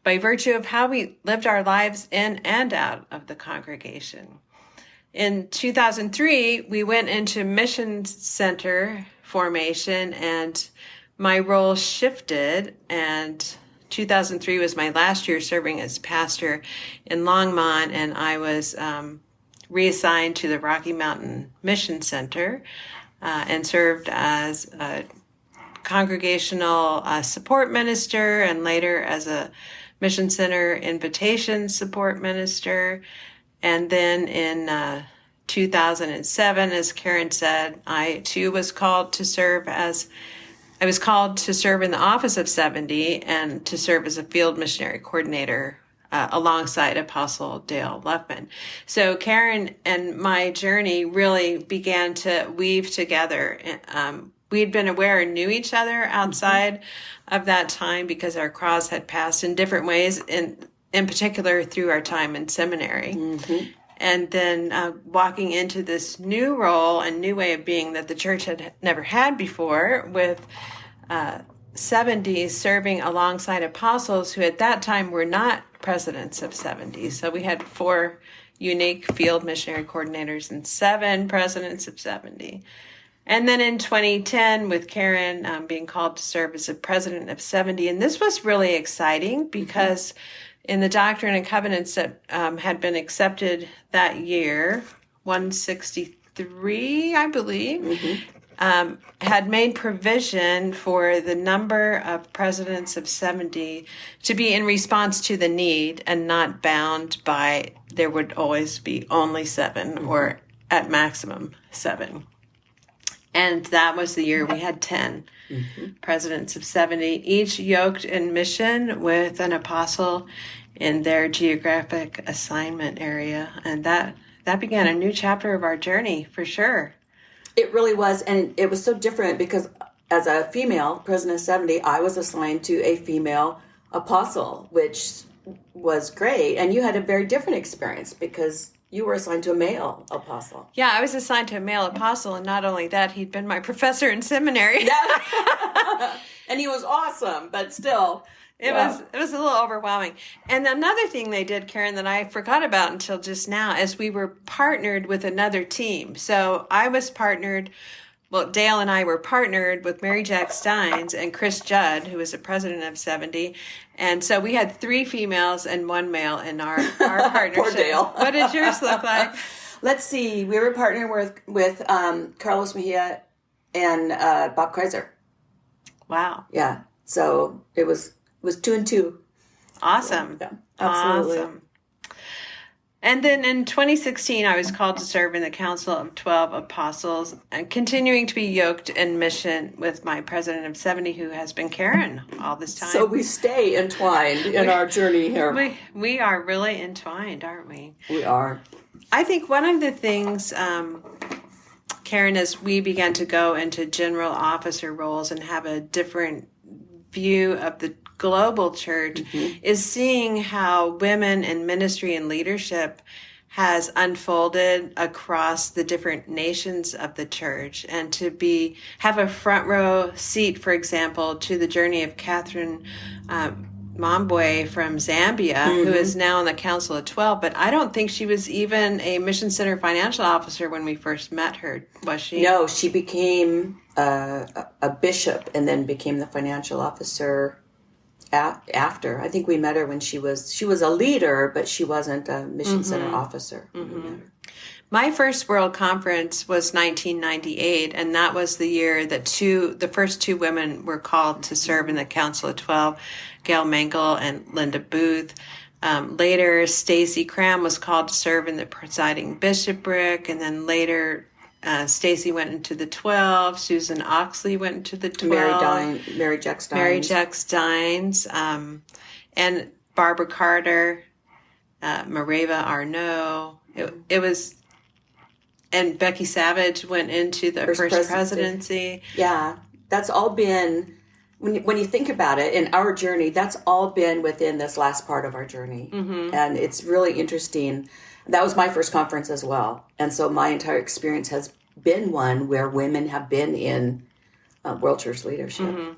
by virtue of how we lived our lives in and out of the congregation. In 2003, we went into mission center formation, and my role shifted, and 2003 was my last year serving as pastor in Longmont, and I was reassigned to the Rocky Mountain Mission Center and served as a congregational support minister, and later as a Mission Center invitation support minister. And then in 2007, as Karin said, I too was called to serve in the office of 70 and to serve as a field missionary coordinator alongside Apostle Dale Luffman. So Karin and my journey really began to weave together. We had been aware and knew each other outside of that time because our cross had passed in different ways, in particular through our time in seminary. And then walking into this new role and new way of being that the church had never had before, with 70s serving alongside apostles who at that time were not presidents of 70. So we had 4 unique field missionary coordinators and 7 presidents of 70. And then in 2010, with Karin being called to serve as a president of 70. And this was really exciting because in the Doctrine and Covenants that had been accepted that year, 163, I believe, had made provision for the number of presidents of 70 to be in response to the need and not bound by there would always be only 7 or at maximum 7. And that was the year we had 10 presidents of 70, each yoked in mission with an apostle in their geographic assignment area. And that began a new chapter of our journey, for sure. It really was, and it was so different because as a female president of 70, I was assigned to a female apostle, which was great. And you had a very different experience because you were assigned to a male apostle. Yeah, I was assigned to a male apostle, and not only that, he'd been my professor in seminary. Yeah. And he was awesome, but still. It was a little overwhelming. And another thing they did, Karin, that I forgot about until just now, is we were partnered with another team. So I was partnered, Dale and I were partnered with Mary Jack Steins and Chris Judd, who was the president of 70. And so we had 3 females and 1 male in our partnership. Poor Dale. What did yours look like? Let's see. We were partnered with Carlos Mejia and Bob Kreiser. Wow. Yeah. So it was 2 and 2. Awesome. So, yeah, absolutely. Awesome. And then in 2016, I was called to serve in the Council of 12 Apostles, and continuing to be yoked in mission with my president of 70, who has been Karin all this time. So we stay entwined in our journey here. We are really entwined, aren't we? We are. I think one of the things, Karin, as we began to go into general officer roles and have a different view of the global church, is seeing how women in ministry and leadership has unfolded across the different nations of the church, and to have a front row seat, for example, to the journey of Catherine Mamboy from Zambia, who is now in the Council of 12, but I don't think she was even a Mission Center financial officer when we first met her, was she? No, she became a bishop and then became the financial officer after. I think we met her when she was a leader, but she wasn't a mission center officer. When we met her. My first World Conference was 1998, and that was the year that the first two women were called to serve in the Council of 12, Gail Mangel and Linda Booth. Later, Stacy Cram was called to serve in the presiding bishopric, and then later Stacy went into the 12. Susan Oxley went into the 12. Mary Jack Steins. And Barbara Carter, Mareva Arnault. It was... And Becky Savage went into the first presidency. Yeah, that's all been, when you think about it, in our journey, that's all been within this last part of our journey. And it's really interesting. That was my first conference as well. And so my entire experience has been one where women have been in World Church leadership.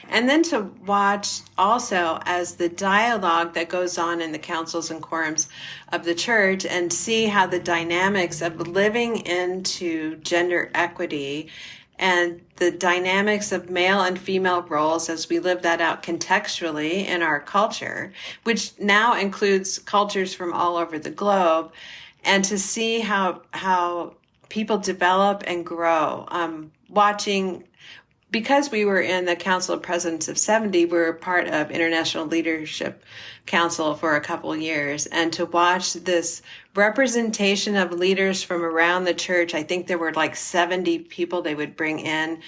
And then to watch also as the dialogue that goes on in the councils and quorums of the church and see how the dynamics of living into gender equity and the dynamics of male and female roles as we live that out contextually in our culture, which now includes cultures from all over the globe, and to see how people develop and grow. Watching... Because we were in the Council of Presidents of 70, we were part of International Leadership Council for a couple of years. And to watch this representation of leaders from around the church, I think there were like 70 people they would bring in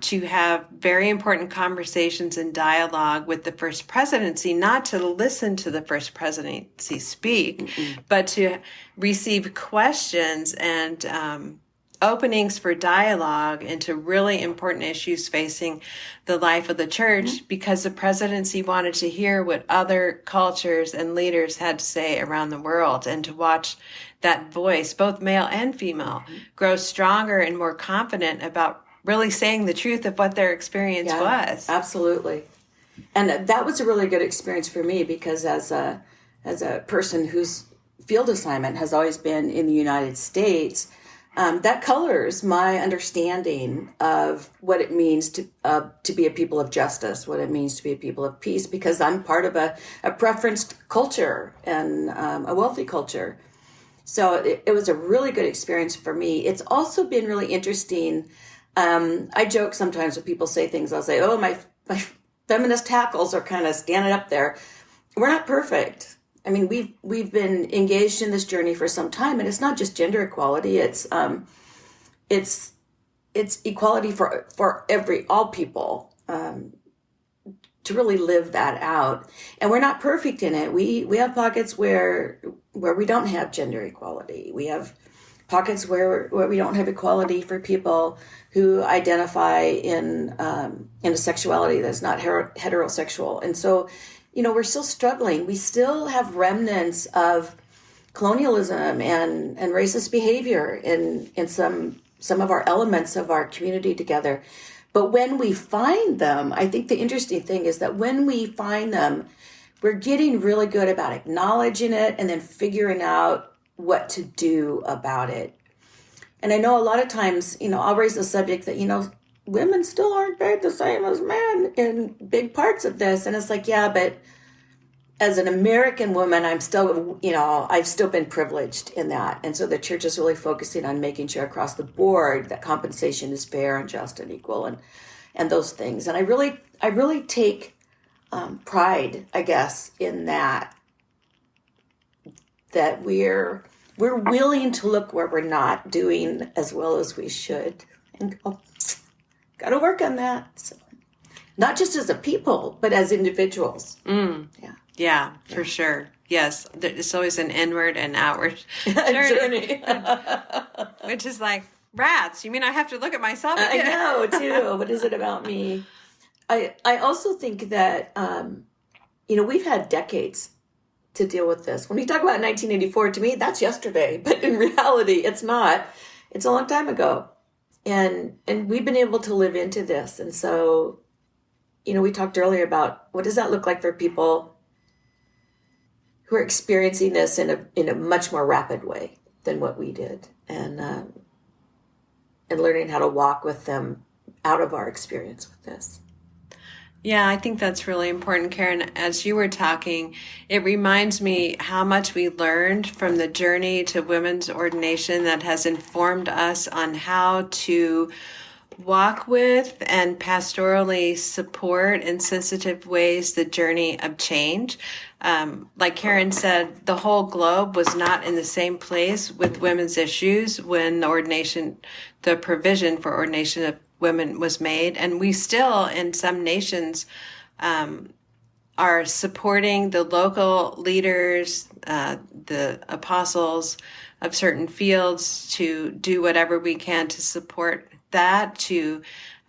to have very important conversations and dialogue with the First Presidency, not to listen to the First Presidency speak, but to receive questions and openings for dialogue into really important issues facing the life of the church, because the presidency wanted to hear what other cultures and leaders had to say around the world, and to watch that voice, both male and female, grow stronger and more confident about really saying the truth of what their experience was. Absolutely. And that was a really good experience for me, because as a person whose field assignment has always been in the United States, that colors my understanding of what it means to be a people of justice, what it means to be a people of peace, because I'm part of a preferenced culture and a wealthy culture. So it was a really good experience for me. It's also been really interesting. I joke sometimes when people say things, I'll say, oh, my feminist hackles are kind of standing up there. We're not perfect. I mean, we've been engaged in this journey for some time, and it's not just gender equality. It's equality for all people, to really live that out. And we're not perfect in it. We have pockets where we don't have gender equality. We have pockets where we don't have equality for people who identify in a sexuality that's not heterosexual. And so, we're still struggling. We still have remnants of colonialism and racist behavior in some of our elements of our community together. But when we find them, I think the interesting thing is that when we find them, we're getting really good about acknowledging it and then figuring out what to do about it. And I know a lot of times, I'll raise the subject that, women still aren't paid the same as men in big parts of this. And it's like, yeah, but as an American woman, I'm still, I've still been privileged in that. And so the church is really focusing on making sure across the board that compensation is fair and just and equal and those things. And I really take pride, I guess, in that we're willing to look where we're not doing as well as we should and go, got to work on that. So, not just as a people, but as individuals. Yeah, for sure. Yes, it's always an inward and outward journey. Which is like, rats, you mean I have to look at myself again? I know, too. What is it about me? I also think that, we've had decades to deal with this. When you talk about 1984, to me, that's yesterday. But in reality, it's not. It's a long time ago. And we've been able to live into this. And so, we talked earlier about what does that look like for people who are experiencing this in a much more rapid way than what we did, and learning how to walk with them out of our experience with this. Yeah, I think that's really important, Karin. As you were talking, it reminds me how much we learned from the journey to women's ordination that has informed us on how to walk with and pastorally support in sensitive ways the journey of change. Like Karin said, the whole globe was not in the same place with women's issues when the provision for ordination of women was made. And we still, in some nations, are supporting the local leaders, the apostles of certain fields, to do whatever we can to support that, to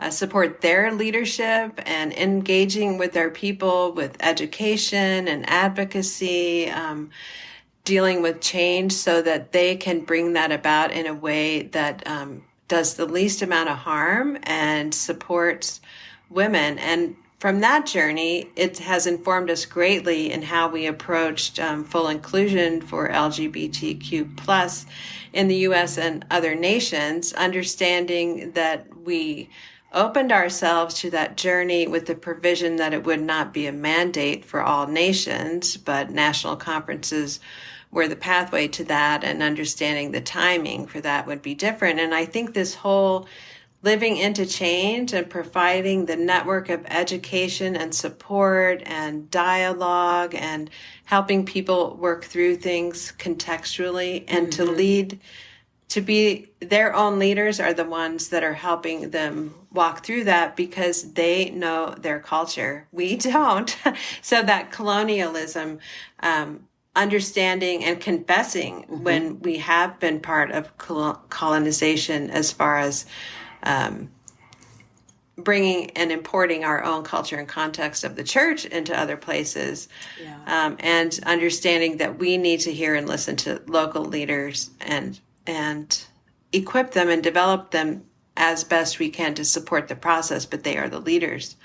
support their leadership and engaging with their people with education and advocacy, dealing with change so that they can bring that about in a way that does the least amount of harm and supports women. And from that journey, it has informed us greatly in how we approached full inclusion for LGBTQ plus in the U.S. and other nations, understanding that we opened ourselves to that journey with the provision that it would not be a mandate for all nations, but national conferences were the pathway to that, and understanding the timing for that would be different. And I think this whole living into change and providing the network of education and support and dialogue and helping people work through things contextually and to be their own leaders are the ones that are helping them walk through that, because they know their culture. We don't. So that colonialism, understanding and confessing when we have been part of colonization as far as bringing and importing our own culture and context of the church into other places, and understanding that we need to hear and listen to local leaders and equip them and develop them as best we can to support the process, but they are the leaders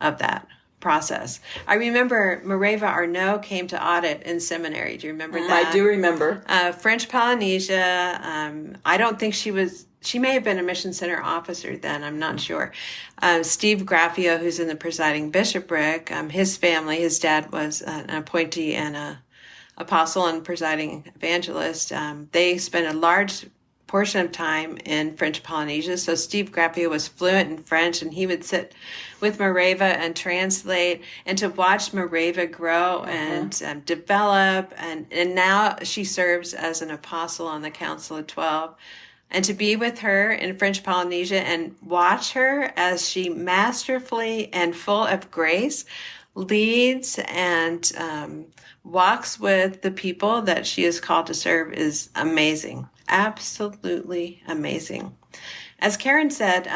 of that process. I remember Mareva Arnault came to audit in seminary. Do you remember that? I do remember. French Polynesia. I don't think she may have been a mission center officer then. I'm not sure. Steve Graffio, who's in the presiding bishopric, his family, his dad was an appointee and a apostle and presiding evangelist. They spent a large portion of time in French Polynesia. So Steve Grappio was fluent in French, and he would sit with Mareva and translate, and to watch Mareva grow and develop. And now she serves as an apostle on the Council of 12. And to be with her in French Polynesia and watch her as she masterfully and full of grace leads and walks with the people that she is called to serve is amazing. Absolutely amazing. As Karin said,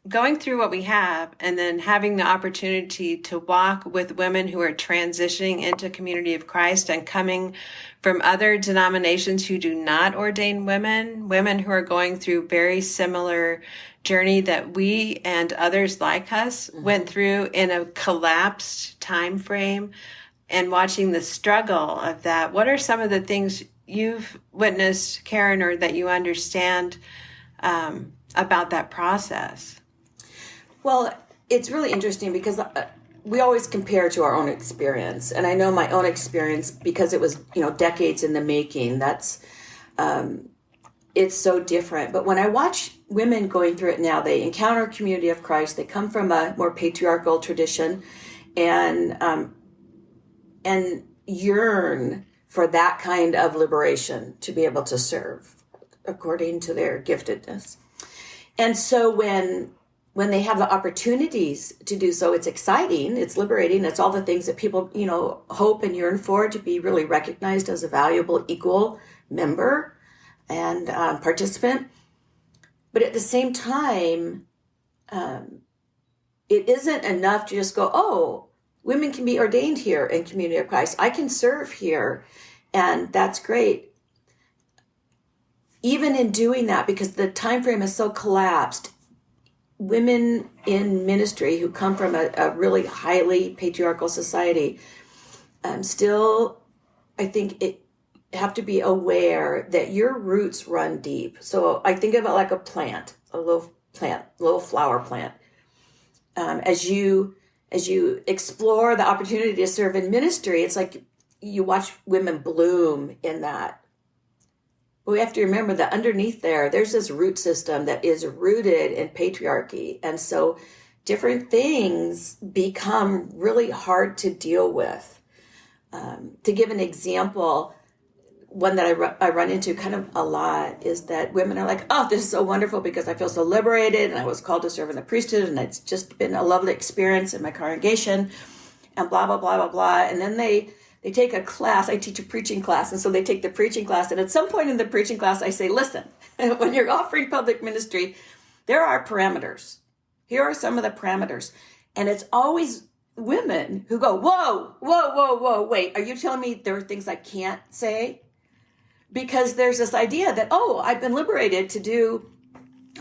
going through what we have and then having the opportunity to walk with women who are transitioning into Community of Christ and coming from other denominations who do not ordain women who are going through very similar journey that we and others like us went through in a collapsed time frame, and watching the struggle of that. What are some of the things you've witnessed, Karin, or that you understand about that process? Well, it's really interesting because we always compare to our own experience. And I know my own experience, because it was, decades in the making, that's, it's so different. But when I watch women going through it now, they encounter Community of Christ, they come from a more patriarchal tradition and yearn for that kind of liberation to be able to serve according to their giftedness. And so when they have the opportunities to do so, it's exciting, it's liberating, it's all the things that people, hope and yearn for, to be really recognized as a valuable, equal member and participant. But at the same time, it isn't enough to just go, oh, women can be ordained here in Community of Christ. I can serve here, and that's great. Even in doing that, because the time frame is so collapsed, women in ministry who come from a really highly patriarchal society still, I think, have to be aware that your roots run deep. So I think of it like a plant, a little flower plant. as you explore the opportunity to serve in ministry, it's like you watch women bloom in that. But we have to remember that underneath there's this root system that is rooted in patriarchy. And so different things become really hard to deal with. To give an example, one that I run into kind of a lot is that women are like, oh, this is so wonderful because I feel so liberated and I was called to serve in the priesthood and it's just been a lovely experience in my congregation and blah, blah, blah, blah, blah. And then they take a class. I teach a preaching class. And so they take the preaching class. And at some point in the preaching class, I say, listen, when you're offering public ministry, there are parameters. Here are some of the parameters. And it's always women who go, whoa, whoa, whoa, whoa, wait, are you telling me there are things I can't say? Because there's this idea that, oh, I've been liberated to do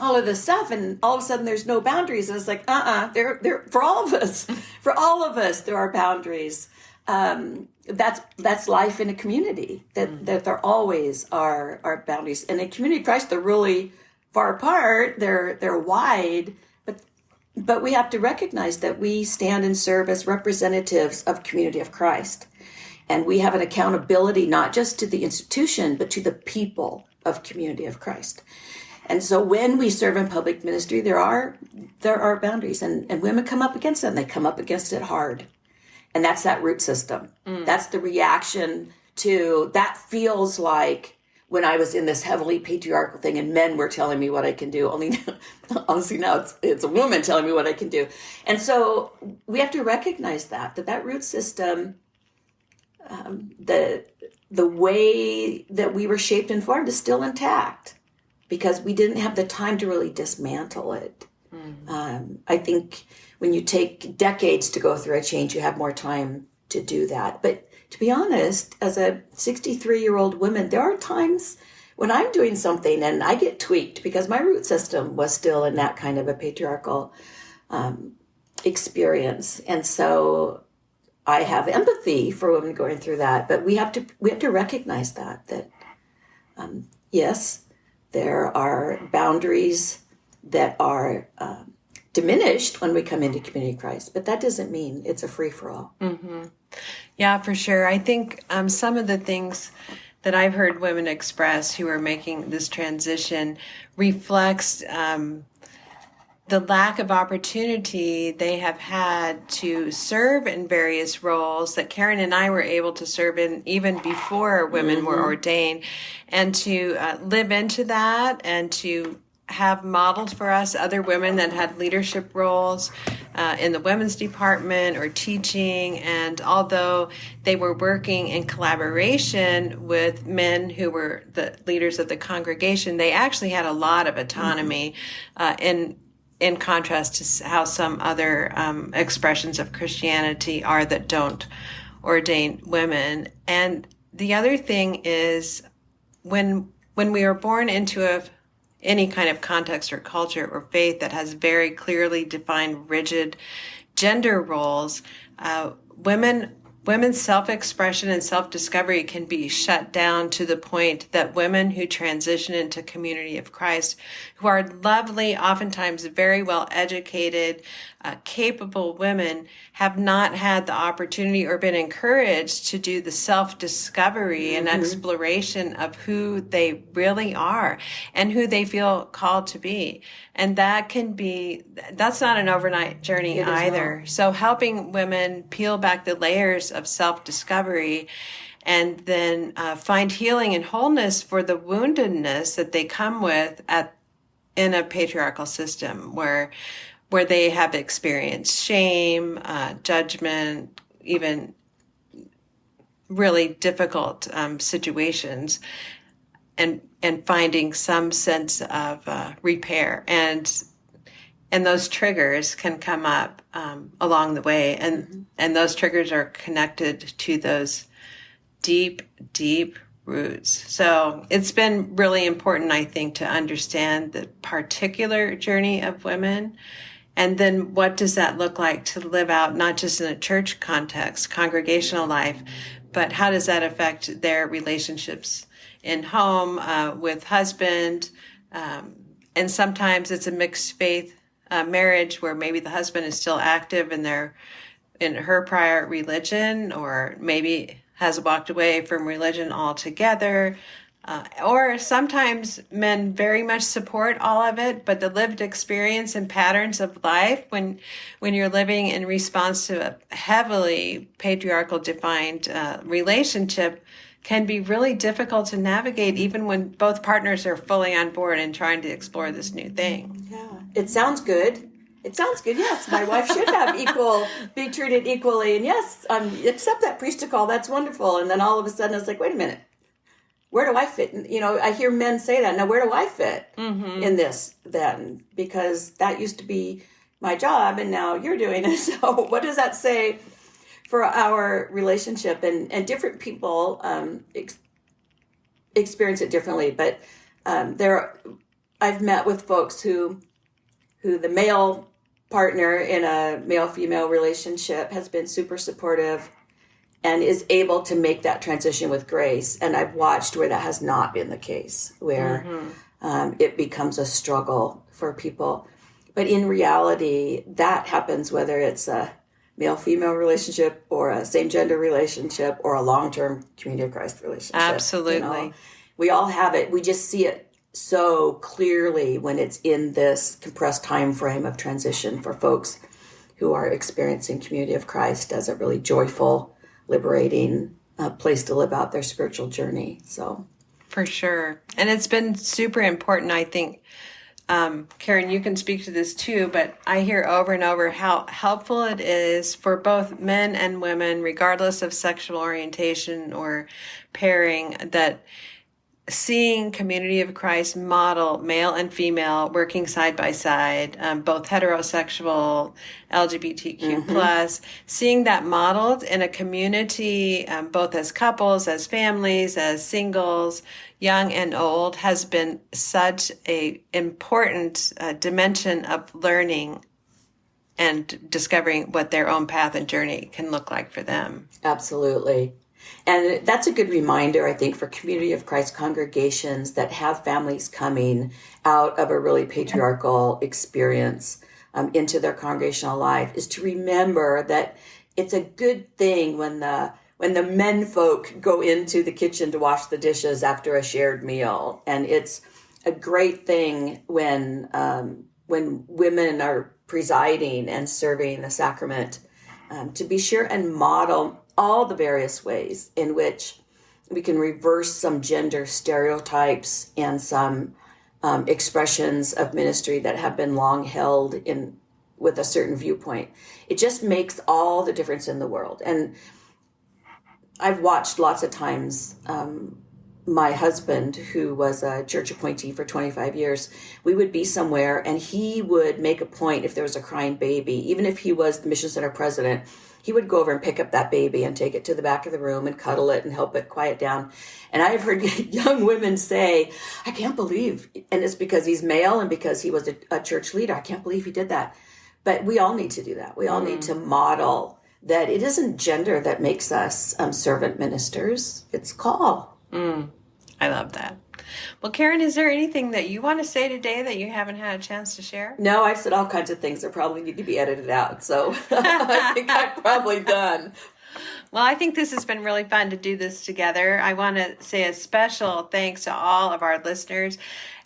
all of this stuff, and all of a sudden there's no boundaries. And it's like, there for all of us, there are boundaries. That's life in a community, that there always are boundaries. And in community of Christ, they're really far apart. They're wide, but we have to recognize that we stand and serve as representatives of community of Christ. And we have an accountability not just to the institution, but to the people of community of Christ. And so when we serve in public ministry, there are boundaries, and women come up against it, and they come up against it hard. And that's that root system. That's the reaction to, that feels like when I was in this heavily patriarchal thing and men were telling me what I can do. Only honestly now it's a woman telling me what I can do. And so we have to recognize that root system, the way that we were shaped and formed is still intact because we didn't have the time to really dismantle it. I think when you take decades to go through a change, you have more time to do that. But to be honest, as a 63-year-old woman, there are times when I'm doing something and I get tweaked because my root system was still in that kind of a patriarchal experience. And so I have empathy for women going through that, but we have to recognize that yes, there are boundaries that are diminished when we come into community of Christ, but that doesn't mean it's a free-for-all. Mm-hmm. Yeah, for sure. I think some of the things that I've heard women express who are making this transition reflects the lack of opportunity they have had to serve in various roles that Karin and I were able to serve in even before women were ordained, and to live into that and to have modeled for us other women that had leadership roles in the women's department or teaching. And although they were working in collaboration with men who were the leaders of the congregation, they actually had a lot of autonomy in contrast to how some other expressions of Christianity are that don't ordain women. And the other thing is when we are born into any kind of context or culture or faith that has very clearly defined rigid gender roles, women's self-expression and self-discovery can be shut down to the point that women who transition into community of Christ, who are lovely, oftentimes very well educated, capable women, have not had the opportunity or been encouraged to do the self-discovery and exploration of who they really are and who they feel called to be. And that's not an overnight journey either. So helping women peel back the layers of self-discovery and then find healing and wholeness for the woundedness that they come with in a patriarchal system where they have experienced shame, judgment, even really difficult situations, and finding some sense of repair. And those triggers can come up along the way. And those triggers are connected to those deep, deep roots. So it's been really important, I think, to understand the particular journey of women. And then what does that look like to live out, not just in a church context, congregational life, but how does that affect their relationships in home, with husband? And sometimes it's a mixed faith marriage where maybe the husband is still active in her prior religion, or maybe has walked away from religion altogether. Or sometimes men very much support all of it, but the lived experience and patterns of life when you're living in response to a heavily patriarchal defined relationship can be really difficult to navigate, even when both partners are fully on board and trying to explore this new thing. Yeah, it sounds good. It sounds good. Yes, my wife should have be treated equally. And yes, accept that priesthood call. That's wonderful. And then all of a sudden it's like, wait a minute. Where do I fit? I hear men say that. Now, where do I fit in this then? Because that used to be my job, and now you're doing it. So what does that say for our relationship? And different people experience it differently. But I've met with folks who the male partner in a male-female relationship has been super supportive and is able to make that transition with grace. And I've watched where that has not been the case, where it becomes a struggle for people. But in reality, that happens whether it's a male-female relationship or a same-gender relationship or a long-term Community of Christ relationship. Absolutely. We all have it. We just see it so clearly when it's in this compressed time frame of transition for folks who are experiencing Community of Christ as a really joyful, liberating place to live out their spiritual journey. So, for sure. And it's been super important, I think. Karin, you can speak to this too, but I hear over and over how helpful it is for both men and women, regardless of sexual orientation or pairing, that seeing Community of Christ model male and female working side by side, both heterosexual, LGBTQ plus, seeing that modeled in a community, both as couples, as families, as singles, young and old, has been such a important dimension of learning and discovering what their own path and journey can look like for them. Absolutely. And that's a good reminder, I think, for Community of Christ congregations that have families coming out of a really patriarchal experience into their congregational life, is to remember that it's a good thing when the men folk go into the kitchen to wash the dishes after a shared meal. And it's a great thing when women are presiding and serving the sacrament, to be sure and model all the various ways in which we can reverse some gender stereotypes and some expressions of ministry that have been long held in with a certain viewpoint. It just makes all the difference in the world. And I've watched lots of times my husband, who was a church appointee for 25 years, we would be somewhere and he would make a point if there was a crying baby, even if he was the mission center president, he would go over and pick up that baby and take it to the back of the room and cuddle it and help it quiet down. And I have heard young women say, I can't believe, and it's because he's male and because he was a church leader, I can't believe he did that. But we all need to do that. We all need to model that it isn't gender that makes us servant ministers. It's call. I love that. Well, Karin, is there anything that you want to say today that you haven't had a chance to share? No, I've said all kinds of things that probably need to be edited out. So I think I'm probably done. Well, I think this has been really fun to do this together. I want to say a special thanks to all of our listeners.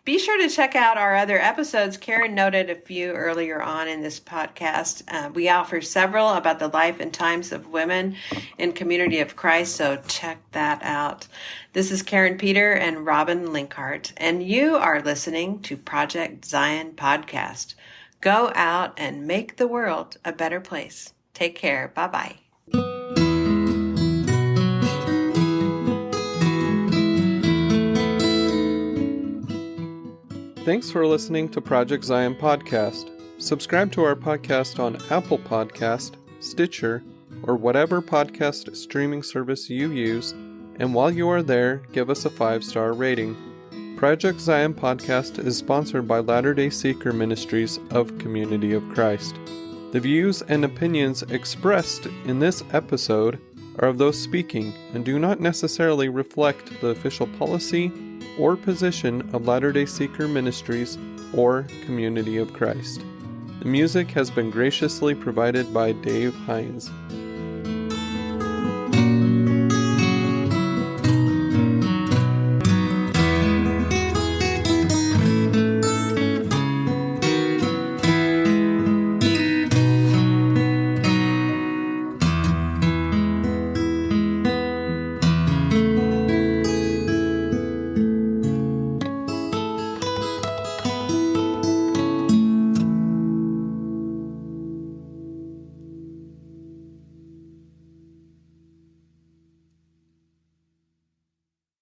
Be sure to check out our other episodes. Karin noted a few earlier on in this podcast. We offer several about the life and times of women in Community of Christ, so check that out. This is Karin Peter and Robin Linkhart, and you are listening to Project Zion Podcast. Go out and make the world a better place. Take care. Bye-bye. Thanks for listening to Project Zion Podcast. Subscribe to our podcast on Apple Podcast, Stitcher, or whatever podcast streaming service you use, and while you are there, give us a 5-star rating. Project Zion Podcast is sponsored by Latter-day Seeker Ministries of Community of Christ. The views and opinions expressed in this episode are of those speaking and do not necessarily reflect the official policy or position of Latter-day Seeker Ministries or Community of Christ. The music has been graciously provided by Dave Hines.